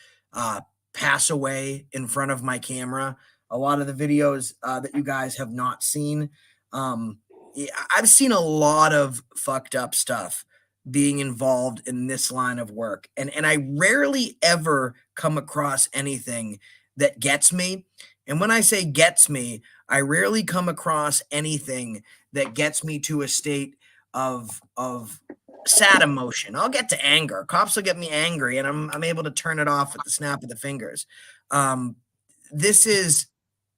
pass away in front of my camera. A lot of the videos that you guys have not seen, I've seen a lot of fucked up stuff being involved in this line of work. And I rarely ever come across anything that gets me. And when I say gets me, I rarely come across anything that gets me to a state of sad emotion. I'll get to anger. Cops will get me angry, and I'm able to turn it off with the snap of the fingers. This is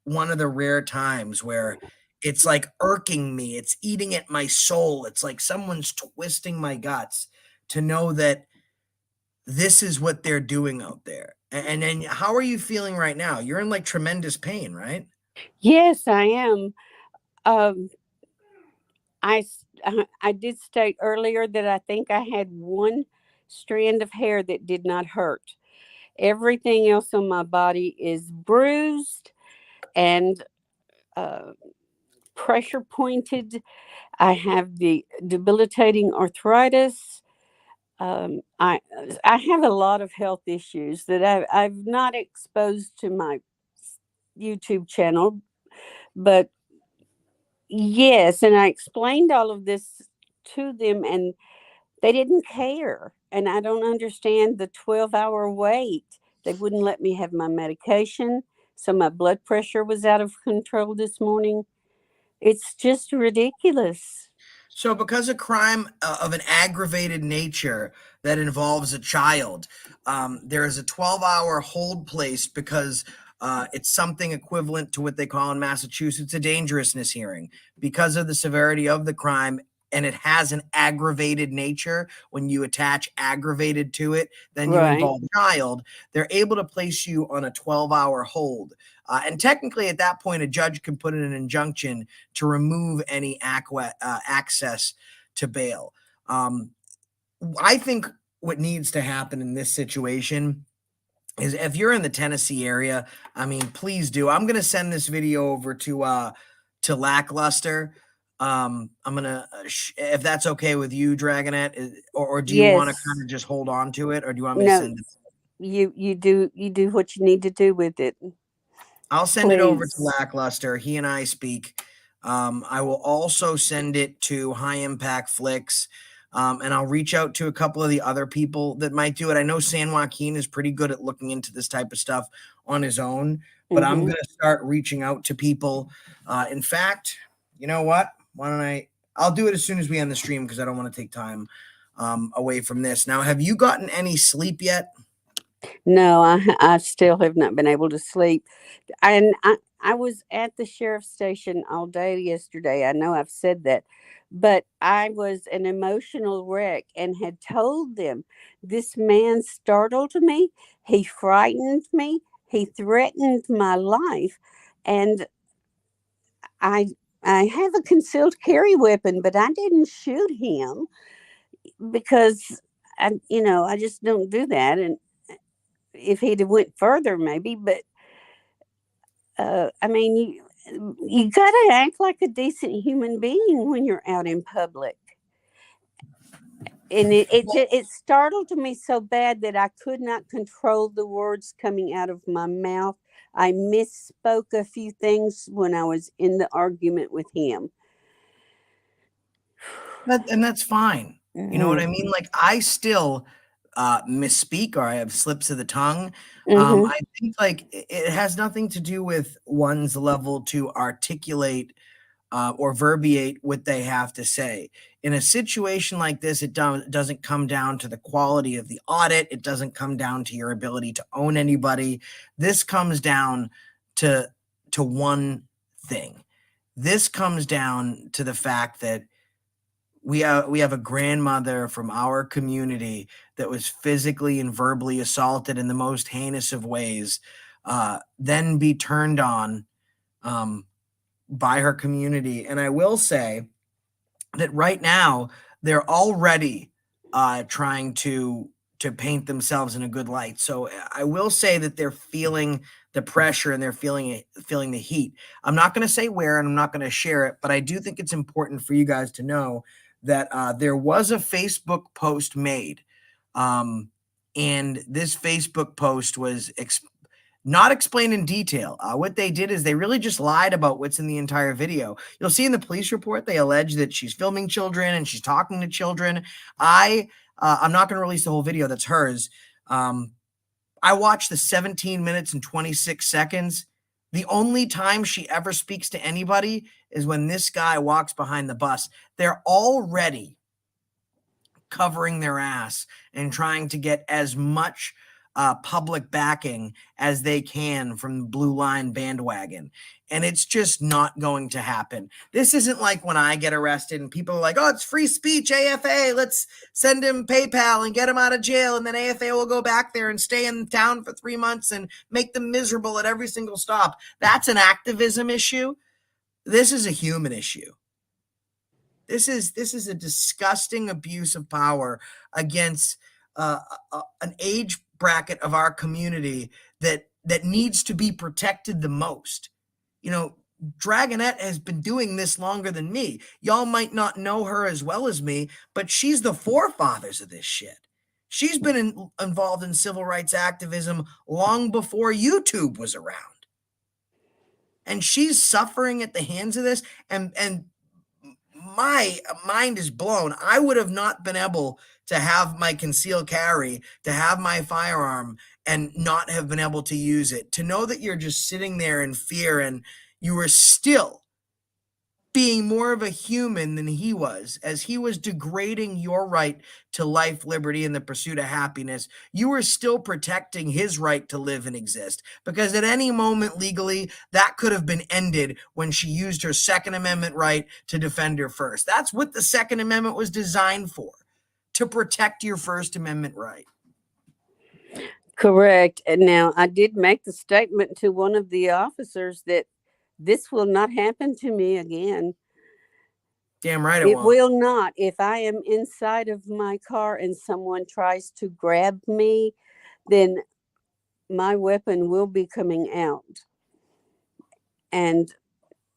one of the rare times where it's like irking me. It's eating at my soul. It's like someone's twisting my guts to know that this is what they're doing out there. And then how are you feeling right now? You're in like tremendous pain, right? Yes, I am. I did state earlier that I think I had one strand of hair that did not hurt. Everything else on my body is bruised and pressure pointed. I have the debilitating arthritis. I have a lot of health issues that I've not exposed to my YouTube channel, but yes, and I explained all of this to them, and they didn't care. And I don't understand the 12-hour wait They wouldn't let me have my medication. So my blood pressure was out of control this morning. It's just ridiculous. So because a crime of an aggravated nature that involves a child, there is a 12-hour hold placed because it's something equivalent to what they call in Massachusetts a dangerousness hearing. Because of the severity of the crime, and it has an aggravated nature, when you attach aggravated to it, then you involve child, they're able to place you on a 12-hour hold. And technically, at that point, a judge can put in an injunction to remove any access to bail. I think what needs to happen in this situation is, if you're in the Tennessee area, I mean, please do. I'm going to send this video over to Lackluster. I'm gonna, if that's okay with you, Dragonette, or do you want to kind of just hold on to it, or do you want me to send it? You do what you need to do with it. I'll send it over to Lackluster. He and I speak. I will also send it to High Impact Flicks, and I'll reach out to a couple of the other people that might do it. I know San Joaquin is pretty good at looking into this type of stuff on his own, but I'm going to start reaching out to people. In fact, you know what? Why don't I'll do it as soon as we end the stream, because I don't want to take time away from this. Now, have you gotten any sleep yet? No, I still have not been able to sleep. And I was at the sheriff's station all day yesterday. I know I've said that, but I was an emotional wreck and had told them, this man startled me. He frightened me. He threatened my life. And I have a concealed carry weapon, but I didn't shoot him because I just don't do that. And if he'd have went further, maybe, but I mean, you got to act like a decent human being when you're out in public. And it startled me so bad that I could not control the words coming out of my mouth. I misspoke a few things when I was in the argument with him. And that's fine. You know what I mean? Like, I still misspeak, or I have slips of the tongue. I think, like, it has nothing to do with one's level to articulate or verbiate what they have to say. In a situation like this, it doesn't come down to the quality of the audit. It doesn't come down to your ability to own anybody. This comes down to one thing. This comes down to the fact that we have a grandmother from our community that was physically and verbally assaulted in the most heinous of ways, then be turned on by her community. And I will say that right now they're already trying to paint themselves in a good light. So I will say that they're feeling the pressure and they're feeling the heat. I'm not going to say where, and I'm not going to share it, but I do think it's important for you guys to know that there was a Facebook post made, and this Facebook post was not explained in detail. What they did is they really just lied about what's in the entire video. You'll see in the police report, they allege that she's filming children and she's talking to children. I'm not going to release the whole video. That's hers. I watched the 17 minutes and 26 seconds. The only time she ever speaks to anybody is when this guy walks behind the bus. They're already covering their ass and trying to get as much public backing as they can from the Blue Line bandwagon. And it's just not going to happen. This isn't like when I get arrested and people are like, oh, it's free speech, AFA. Let's send him PayPal and get him out of jail. And then AFA will go back there and stay in town for 3 months and make them miserable at every single stop. That's an activism issue. This is a human issue. This is a disgusting abuse of power against an age bracket of our community that needs to be protected the most. You know, Dragonette has been doing this longer than me. Y'all might not know her as well as me, but she's the forefathers of this shit. She's been involved in civil rights activism long before YouTube was around. And she's suffering at the hands of this. And my mind is blown. I would have not been able to have my concealed carry, to have my firearm and not have been able to use it. To know that you're just sitting there in fear and you were still being more of a human than he was, as he was degrading your right to life, liberty, and the pursuit of happiness, you were still protecting his right to live and exist. Because at any moment legally, that could have been ended when she used her Second Amendment right to defend her first. That's what the Second Amendment was designed for, to protect your First Amendment right. Correct. And now I did make the statement to one of the officers that this will not happen to me again. Damn right it won't. will not. If I am inside of my car and someone tries to grab me, then my weapon will be coming out. And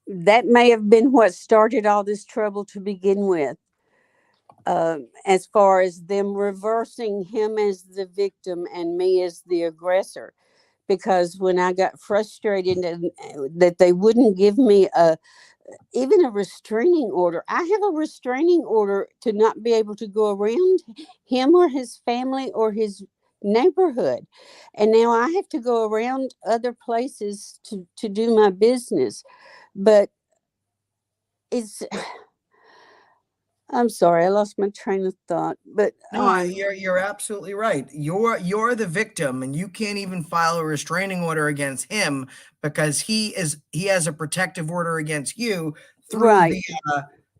that may have been what started all this trouble to begin with. As far as them reversing him as the victim and me as the aggressor. Because when I got frustrated and that they wouldn't give me even a restraining order. I have a restraining order to not be able to go around him or his family or his neighborhood. And now I have to go around other places to do my business. But I'm sorry, I lost my train of thought. But no, you're absolutely right. You're the victim, and you can't even file a restraining order against him because he has a protective order against you through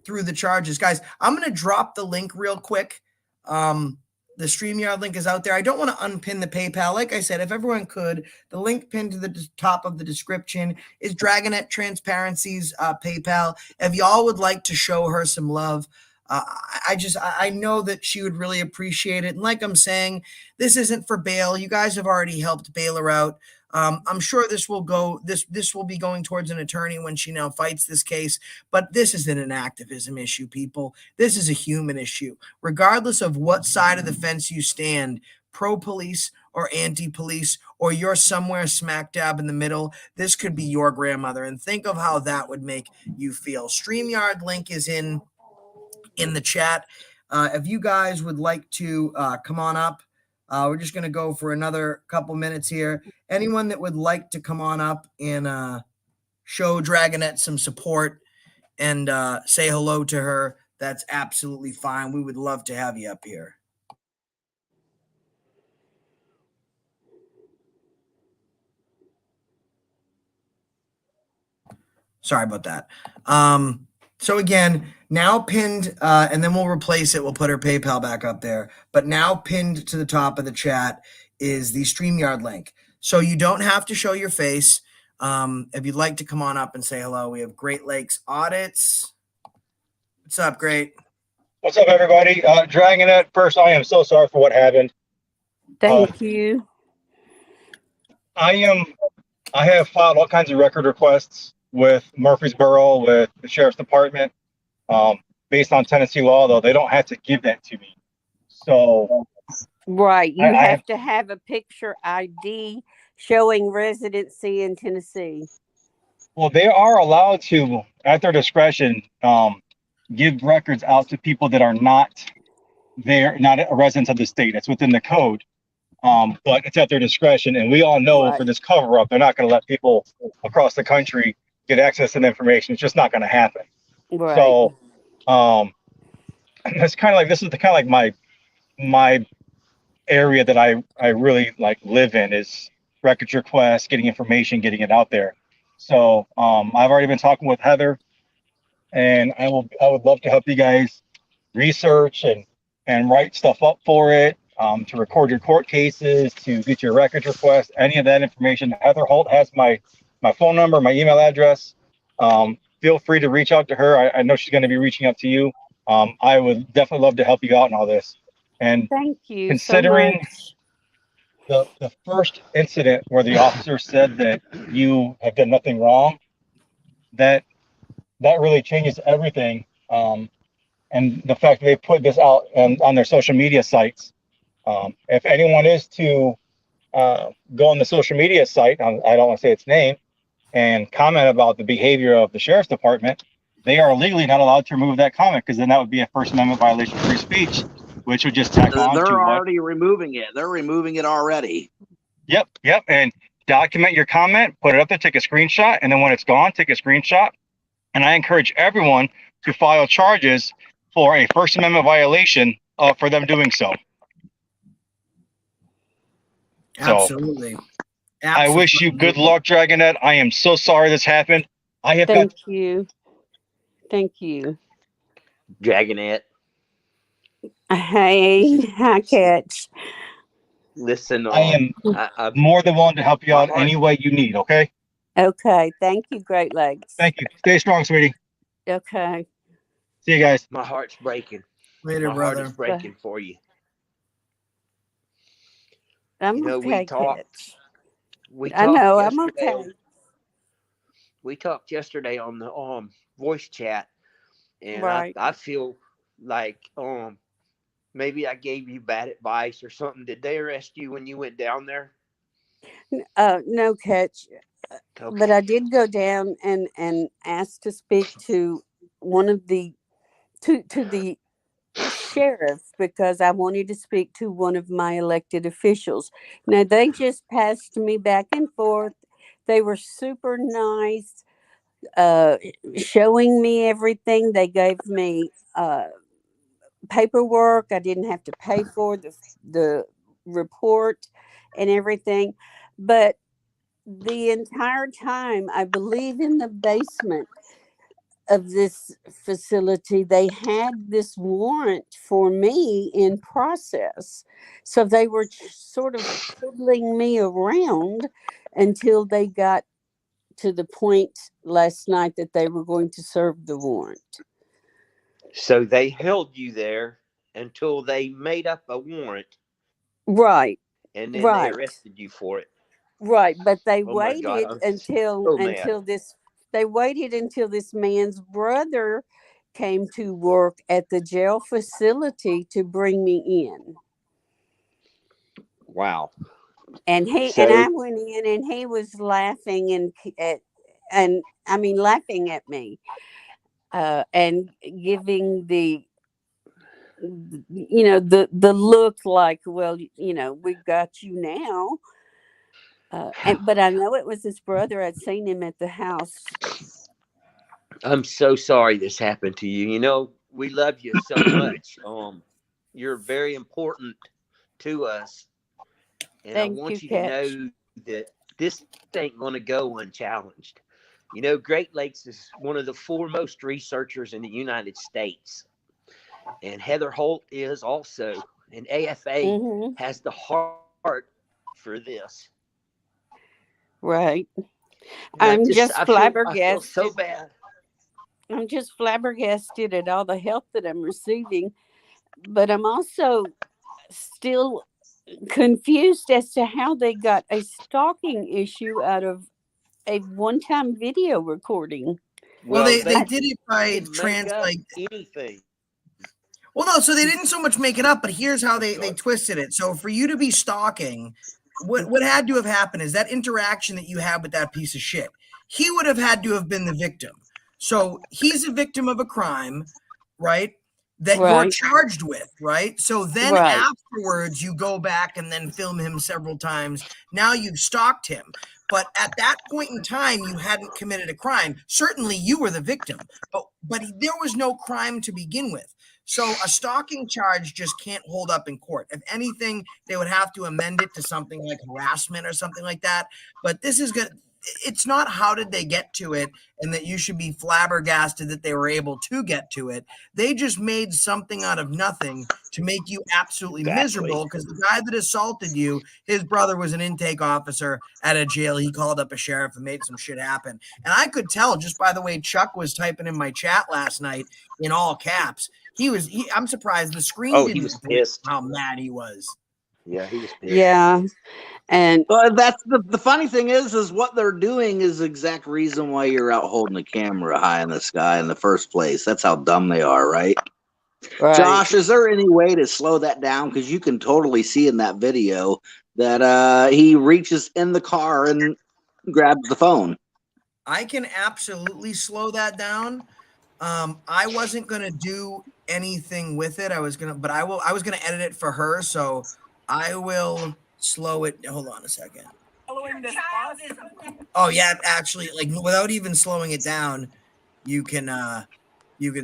the charges. Guys, I'm going to drop the link real quick. The StreamYard link is out there. I don't want to unpin the PayPal. Like I said, if everyone could, the link pinned to the top of the description is Dragonette Transparency's PayPal. If y'all would like to show her some love, I know that she would really appreciate it. And like I'm saying, this isn't for bail. You guys have already helped bail her out. I'm sure this will be going towards an attorney when she now fights this case. But this isn't an activism issue, people. This is a human issue. Regardless of what side of the fence you stand, pro-police or anti-police, or you're somewhere smack dab in the middle, this could be your grandmother. And think of how that would make you feel. StreamYard link is in the chat. If you guys would like to come on up, we're just going to go for another couple minutes here. Anyone that would like to come on up and show Dragonette some support and say hello to her, that's absolutely fine. We would love to have you up here. Sorry about that. So again, now pinned, and then we'll replace it. We'll put her PayPal back up there. But now pinned to the top of the chat is the StreamYard link. So you don't have to show your face. If you'd like to come on up and say hello, we have Great Lakes Audits. What's up, Great? What's up, everybody? Dragonette, first, I am so sorry for what happened. thank you. I have filed all kinds of record requests with Murfreesboro, with the Sheriff's Department. Based on Tennessee law, though, they don't have to give that to me. So, right, you have to have a picture ID showing residency in Tennessee. Well, they are allowed to, at their discretion, give records out to people that are not a resident of the state. It's within the code. But it's at their discretion. And we all know for this cover up, they're not going to let people across the country get access to the information. It's just not going to happen. Right. So, it's kind of like, this is the kind of like my area that I really like live in is records requests, getting information, getting it out there. So, I've already been talking with Heather, and I would love to help you guys research and write stuff up for it, to record your court cases, to get your records requests, any of that information. Heather Holt has my phone number, my email address. Feel free to reach out to her. I know she's going to be reaching out to you. I would definitely love to help you out in all this. And thank you. Considering so the first incident where the officer said that you have done nothing wrong, that really changes everything. And the fact that they put this out on their social media sites. If anyone is to go on the social media site, I don't want to say its name, and comment about the behavior of the Sheriff's Department, they are legally not allowed to remove that comment, because then that would be a First Amendment violation of free speech, which would just tack on to They're what. already removing it. They're removing it already. Yep. And document your comment, put it up there, take a screenshot, and then when it's gone, take a screenshot. And I encourage everyone to file charges for a First Amendment violation for them doing so. Absolutely. I wish you good luck, Dragonette. I am so sorry this happened. Thank you. Thank you. Dragonette. Hey, hi, Catch. Listen, I am more than willing to help you out any way you need, okay? Okay. Thank you, Great Legs. Thank you. Stay strong, sweetie. Okay. See you guys. My heart's breaking. Later, My brother. heart is breaking for you. I'm okay, we talked. Catch. I know, I'm okay. We talked yesterday on the voice chat, and right. I feel like maybe I gave you bad advice or something. Did they arrest you when you went down there? No, Catch. Okay. But I did go down and ask to speak to one of the to the sheriff, because I wanted to speak to one of my elected officials. Now, they just passed me back and forth. They were super nice, showing me everything. They gave me paperwork. I didn't have to pay for the report and everything. But the entire time, I believe in the basement of this facility, they had this warrant for me in process. So they were sort of fiddling me around until they got to the point last night that they were going to serve the warrant. So they held you there until they made up a warrant. Right. And then they arrested you for it. Right. But they waited until this. They waited until this man's brother came to work at the jail facility to bring me in. Wow. And I went in, and he was laughing laughing at me, and giving the look like, well, we've got you now. But I know it was his brother. I'd seen him at the house. I'm so sorry this happened to you. We love you so much. You're very important to us. And I want you to know that this ain't going to go unchallenged. Great Lakes is one of the foremost researchers in the United States. And Heather Holt is also. And AFA has the heart for this. Right. I'm just flabbergasted. I feel so bad. I'm just flabbergasted at all the help that I'm receiving. But I'm also still confused as to how they got a stalking issue out of a one-time video recording. Well, they did it by anything. Well, no, so they didn't so much make it up, but here's how they twisted it. So for you to be stalking, what had to have happened is that interaction that you had with that piece of shit. He would have had to have been the victim. So he's a victim of a crime, right? That you're charged with, right? So then afterwards, you go back and then film him several times. Now you've stalked him. But at that point in time, you hadn't committed a crime. Certainly you were the victim, but there was no crime to begin with. So a stalking charge just can't hold up in court. If anything, they would have to amend it to something like harassment or something like that. But this is good. It's not how did they get to it, and that you should be flabbergasted that they were able to get to it. They just made something out of nothing to make you absolutely miserable, because the guy that assaulted you, his brother was an intake officer at a jail. He called up a sheriff and made some shit happen. And I could tell just by the way Chuck was typing in my chat last night in all caps. I'm surprised the screen didn't was pissed. How mad he was. Yeah, he was pissed. Yeah. And that's the funny thing is what they're doing is the exact reason why you're out holding the camera high in the sky in the first place. That's how dumb they are, right? Josh, is there any way to slow that down? Because you can totally see in that video that he reaches in the car and grabs the phone. I can absolutely slow that down. I wasn't gonna do anything with it. I was gonna edit it for her, so I will slow it. Hold on a second. Oh yeah, actually, like without even slowing it down, you can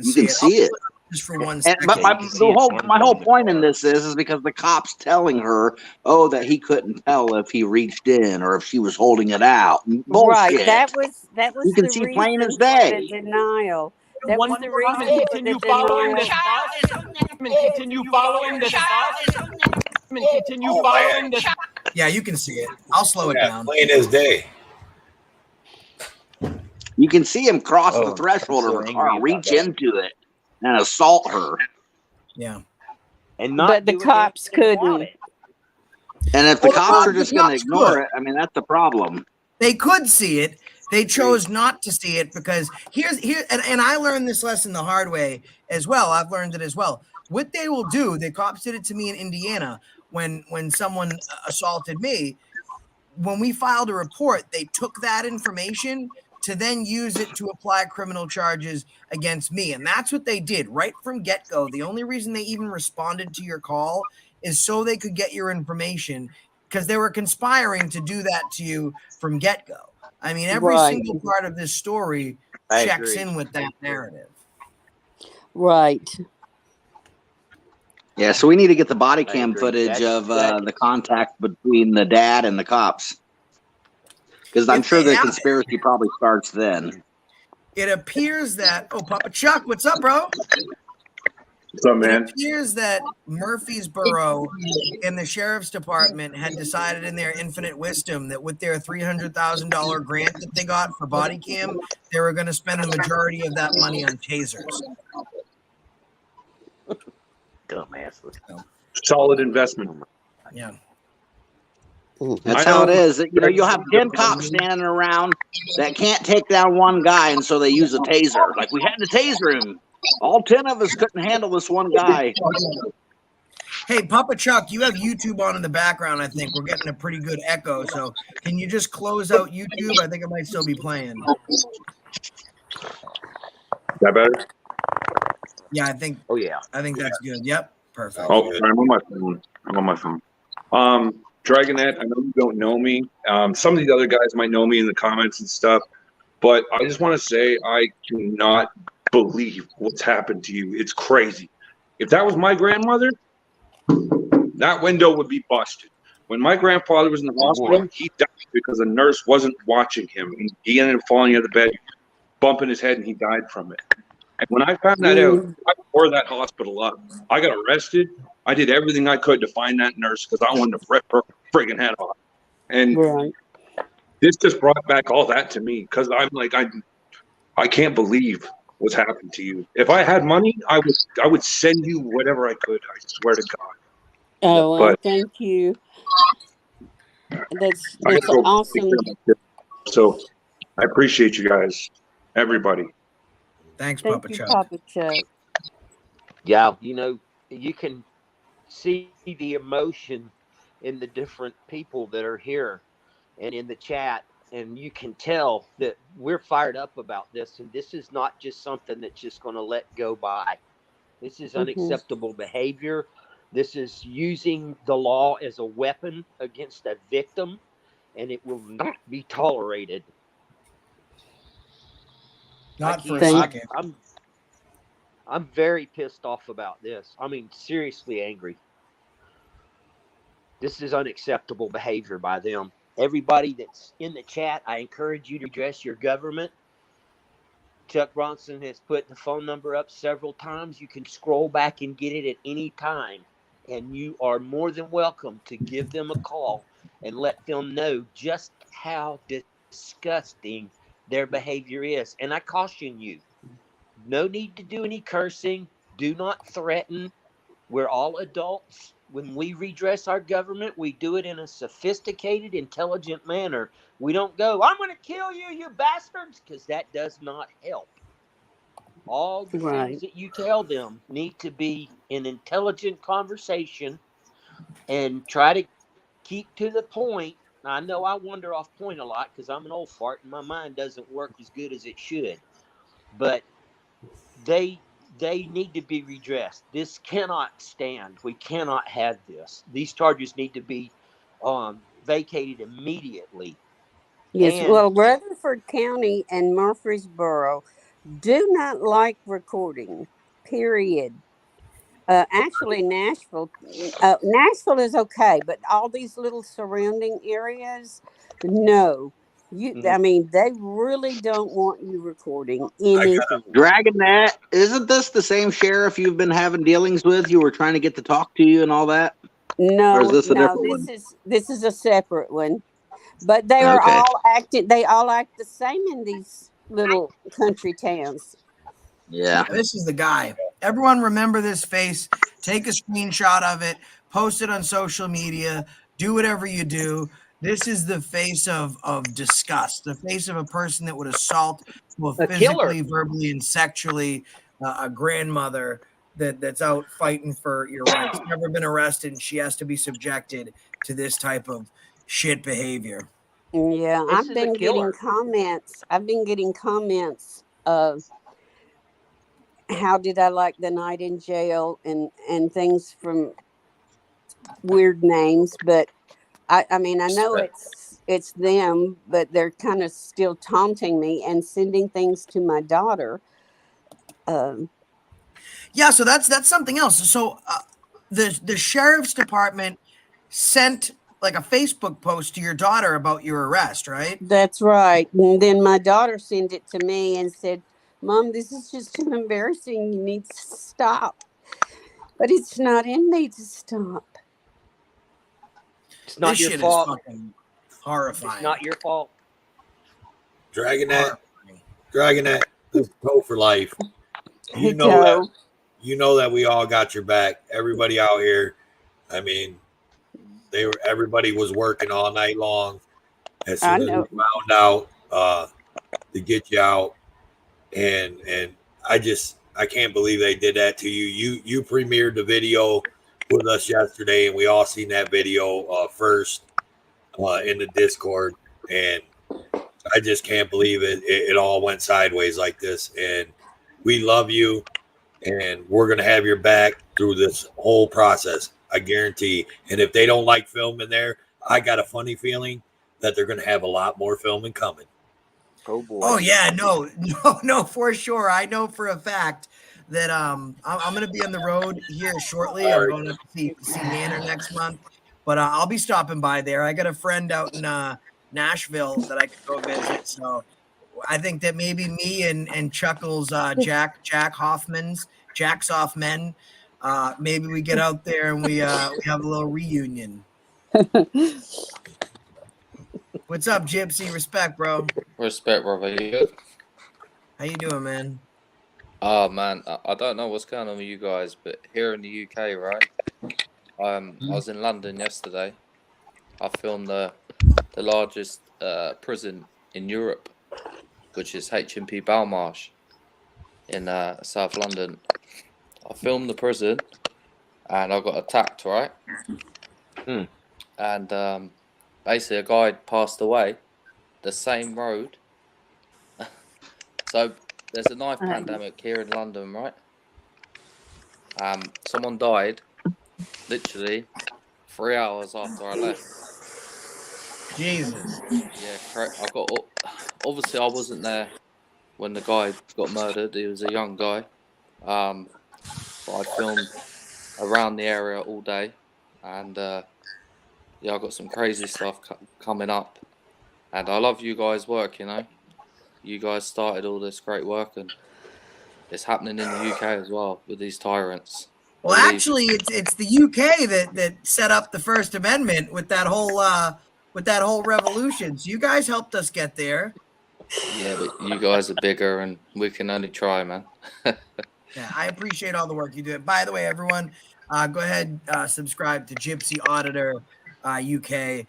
see it. Just for 1 And, second. but my whole point in this is because the cop's telling her, that he couldn't tell if he reached in or if she was holding it out. Bullshit. Right. That was you can the see reason plain as for day. the denial. That was the reason for the following denial. Continue following this. Continue following this. Yeah, you can see it. I'll slow it down. Plain as day. You can see him cross the threshold of her car, reach into it, and assault her. Yeah. And but the cops couldn't. And if the cops are just going to ignore it, I mean, that's the problem. They could see it. They chose not to see it because and I learned this lesson the hard way as well. I've learned it as well. What they will do, the cops did it to me in Indiana when someone assaulted me. When we filed a report, they took that information to then use it to apply criminal charges against me. And that's what they did right from get-go. The only reason they even responded to your call is so they could get your information because they were conspiring to do that to you from get-go. I mean, every single part of this story checks in with that narrative. Right. Yeah, so we need to get the body cam footage of the contact between the dad and the cops. Because I'm sure the conspiracy probably starts then. It appears that Papa Chuck, what's up, bro? What's up, man? It appears that Murfreesboro and the sheriff's department had decided in their infinite wisdom that with their $300,000 grant that they got for body cam, they were going to spend a majority of that money on tasers. Dumbass. Solid investment. Yeah. That's how it is. You'll have 10 cops standing around that can't take down one guy, and so they use a taser. Like, we had to taser him. All 10 of us couldn't handle this one guy. Hey, Papa Chuck, you have YouTube on in the background, I think. We're getting a pretty good echo, so can you just close out YouTube? I think it might still be playing. Is that better? Yeah, I think. Oh, yeah. I think that's good. Yep. Perfect. Oh, I'm on my phone. Dragonette, I know you don't know me. Some of these other guys might know me in the comments and stuff, but I just want to say I cannot believe what's happened to you. It's crazy. If that was my grandmother, that window would be busted. When my grandfather was in the hospital, he died because a nurse wasn't watching him. He ended up falling out of the bed, bumping his head, and he died from it. And when I found that out, I tore that hospital up. I got arrested. I did everything I could to find that nurse because I wanted to rip her friggin' head off. And this just brought back all that to me because I'm like, I can't believe what's happened to you. If I had money, I would send you whatever I could. I swear to God. Oh, well, thank you. That's awesome. So I appreciate you guys, everybody. Thanks, Papa Chuck. Papa Chuck. Yeah, you can see the emotion in the different people that are here and in the chat, and you can tell that we're fired up about this, and this is not just something that's just going to let go by. This is unacceptable behavior. This is using the law as a weapon against a victim, and it will not be tolerated. Not for a second. I'm very pissed off about this. I mean, seriously angry. This is unacceptable behavior by them. Everybody that's in the chat, I encourage you to address your government. Chuck Bronson has put the phone number up several times. You can scroll back and get it at any time. And you are more than welcome to give them a call and let them know just how disgusting their behavior is. And I caution you, no need to do any cursing. Do not threaten. We're all adults. When we redress our government, we do it in a sophisticated, intelligent manner. We don't go, I'm going to kill you, you bastards, because that does not help. All the things that you tell them need to be an intelligent conversation and try to keep to the point. Now, I know I wander off point a lot because I'm an old fart and my mind doesn't work as good as it should. But they need to be redressed. This cannot stand. We cannot have this. These charges need to be vacated immediately. Yes, And well, Rutherford County and Murfreesboro do not like recording, period. Actually, Nashville is okay, but all these little surrounding areas, no. I mean, they really don't want you recording anything. Dragonette, isn't this the same sheriff you've been having dealings with? You were trying to get to talk to you and all that? No, or is this a different one? This is a separate one. But they are all acting. They all act the same in these little country towns. Yeah, this is the guy. Everyone remember this face. Take a screenshot of it. Post it on social media. Do whatever you do. This is the face of disgust. The face of a person that would assault, both physically, verbally, and sexually, a grandmother that's out fighting for your rights. Never been arrested, and she has to be subjected to this type of shit behavior. Yeah, I've been getting comments. I've been getting comments of how did I like the night in jail and things from weird names, but I mean, I know it's them, but they're kind of still taunting me and sending things to my daughter. Yeah, so that's something else. So the sheriff's department sent like a Facebook post to your daughter about your arrest, right? That's right. And then my daughter sent it to me and said, "Mom, this is just too embarrassing. You need to stop." But it's not in me to stop. It's not your fault. Is fucking horrifying. It's not your fault. Dragonette, this is Toe for life. You know that we all got your back. Everybody out here. I mean, everybody was working all night long as soon as we found out to get you out. And I can't believe they did that to you. You premiered the video with us yesterday, and we all seen that video first in the Discord, and I just can't believe it all went sideways like this. And we love you, and we're gonna have your back through this whole process, I guarantee. And if they don't like filming there, I got a funny feeling that they're gonna have a lot more filming coming. Oh boy. Oh yeah, no, for sure. I know for a fact that I'm going to be on the road here shortly. I'm going to see Nana next month, but I'll be stopping by there. I got a friend out in Nashville that I could go visit, so I think that maybe me and Chuckles, Jack's off men. Maybe we get out there and we have a little reunion. What's up, Gypsy? Respect, bro. Respect, brother. You good? How you doing, man? Oh man, I don't know what's going on with you guys, but here in the UK, right? I was in London yesterday. I filmed the largest prison in Europe, which is HMP Belmarsh in South London. I filmed the prison, and I got attacked, right? And basically, a guy passed away the same road. So there's a knife pandemic here in London, right? Someone died literally 3 hours after I left. Jesus. Yeah, correct. Obviously I wasn't there when the guy got murdered. He was a young guy. But I filmed around the area all day, and yeah, I've got some crazy stuff coming up. And I love you guys' work, you know. You guys started all this great work, and it's happening in the UK as well with these tyrants. Well, actually, it's the UK that set up the First Amendment with that whole revolution. So you guys helped us get there. Yeah, but you guys are bigger, and we can only try, man. Yeah, I appreciate all the work you do. By the way, everyone, go ahead, subscribe to Gypsy Auditor UK.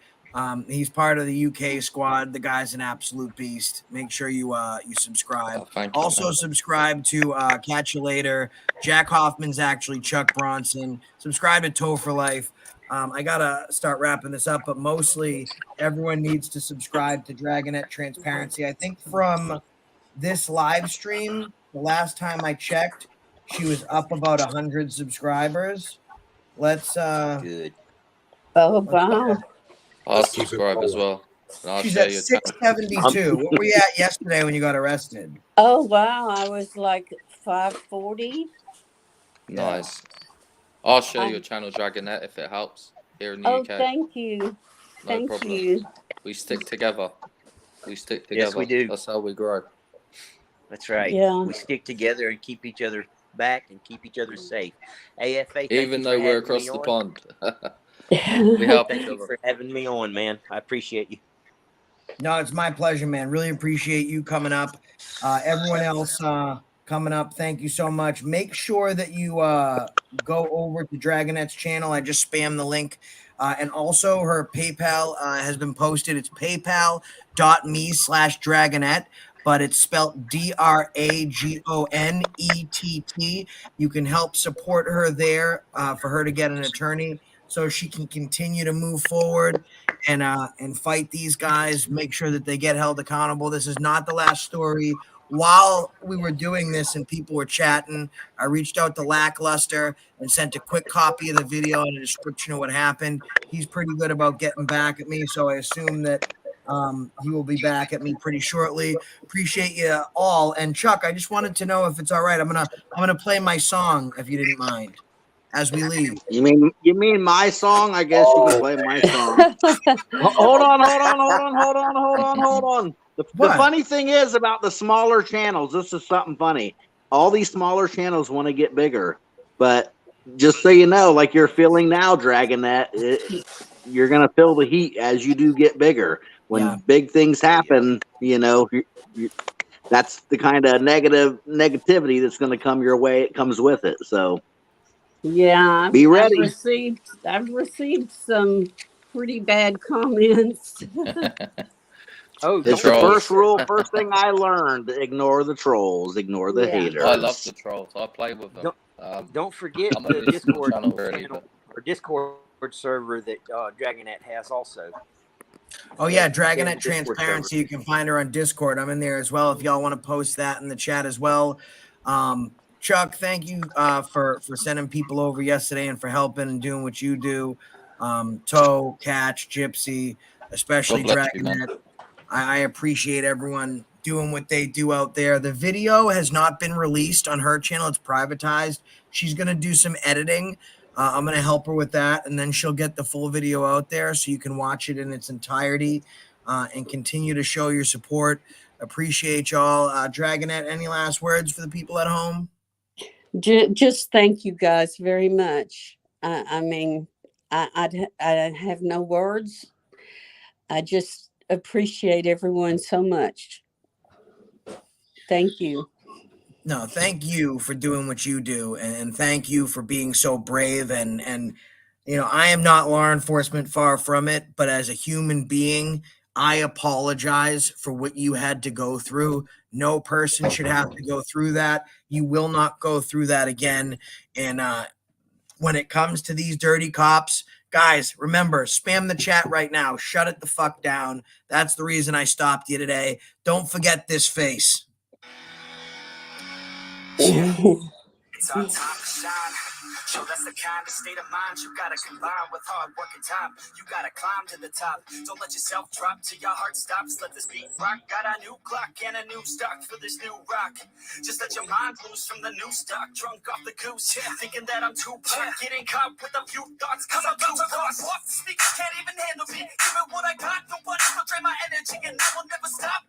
He's part of the UK squad. The guy's an absolute beast. Make sure you subscribe. Also subscribe to Catch You Later. Jack Hoffman's actually Chuck Bronson. Subscribe to Toe for Life. I gotta start wrapping this up, but mostly everyone needs to subscribe to Dragonette Transparency. I think from this live stream, The last time I checked, she was up about 100 subscribers. Let's good. Oh wow. I'll subscribe as well. And I'll She's share at your channel. 672. What were you at yesterday when you got arrested? Oh wow, I was like 540. Nice. I'll share your channel, Dragonette, if it helps here in the UK. Thank you. No Thank problem. you. We stick together. We stick together. Yes, we do. That's how we grow. That's right. Yeah. We stick together and keep each other back and keep each other safe. AFA, even though we're across the pond. We help each other. For having me on, man. I appreciate you. No, it's my pleasure, man. Really appreciate you coming up. Everyone else coming up, thank you so much. Make sure that you go over to Dragonette's channel. I just spammed the link. And also her PayPal has been posted. It's paypal.me/Dragonette, but it's spelled DRAGONETT. You can help support her there for her to get an attorney so she can continue to move forward and fight these guys, make sure that they get held accountable. This is not the last story. While we were doing this and people were chatting, I reached out to Lackluster and sent a quick copy of the video and a description of what happened. He's pretty good about getting back at me, so I assume that he will be back at me pretty shortly. Appreciate you all. And Chuck, I just wanted to know if it's all right. I'm gonna play my song if you didn't mind as we leave. You mean my song? I guess you can play my song. Hold on. The funny thing is about the smaller channels, this is something funny. All these smaller channels want to get bigger, but just so you know, like you're feeling now, Dragonette, you're going to feel the heat as you do get bigger. When big things happen, you know, that's the kind of negativity that's going to come your way. It comes with it. So yeah, be ready. I've received some pretty bad comments. It's the first rule. First thing I learned: ignore the trolls, ignore the haters. I love the trolls. I play with them. Don't forget the Discord channel or Discord server that Dragonette has also. Oh yeah, Dragonette Transparency. You can find her on Discord. I'm in there as well. If y'all want to post that in the chat as well. Chuck, thank you for sending people over yesterday and for helping and doing what you do. Toe, Catch, Gypsy, especially Dragonette. I appreciate everyone doing what they do out there. The video has not been released on her channel. It's privatized. She's going to do some editing. I'm going to help her with that, and then she'll get the full video out there so you can watch it in its entirety and continue to show your support. Appreciate y'all. Dragonette, any last words for the people at home? Just thank you guys very much. I mean, I have no words. I just appreciate everyone so much. Thank you. No, thank you for doing what you do, and thank you for being so brave. And you know, I am not law enforcement, far from it, but as a human being, I apologize for what you had to go through. No person should have to go through that. You will not go through that again. And when it comes to these dirty cops, guys, remember, spam the chat right now. Shut it the fuck down. That's the reason I stopped you today. Don't forget this face. It's our time to shine. So that's the kind of state of mind you gotta combine with hard work and time. You gotta climb to the top. Don't let yourself drop till your heart stops. Let this beat rock. Got a new clock and a new stock for this new rock. Just let your mind loose from the new stock. Drunk off the goose, thinking that I'm too pop. Getting caught with a few thoughts, cause I'm too lost. Speakers can't even handle me. Give it what I got. Nobody will drain my energy, and I will never stop.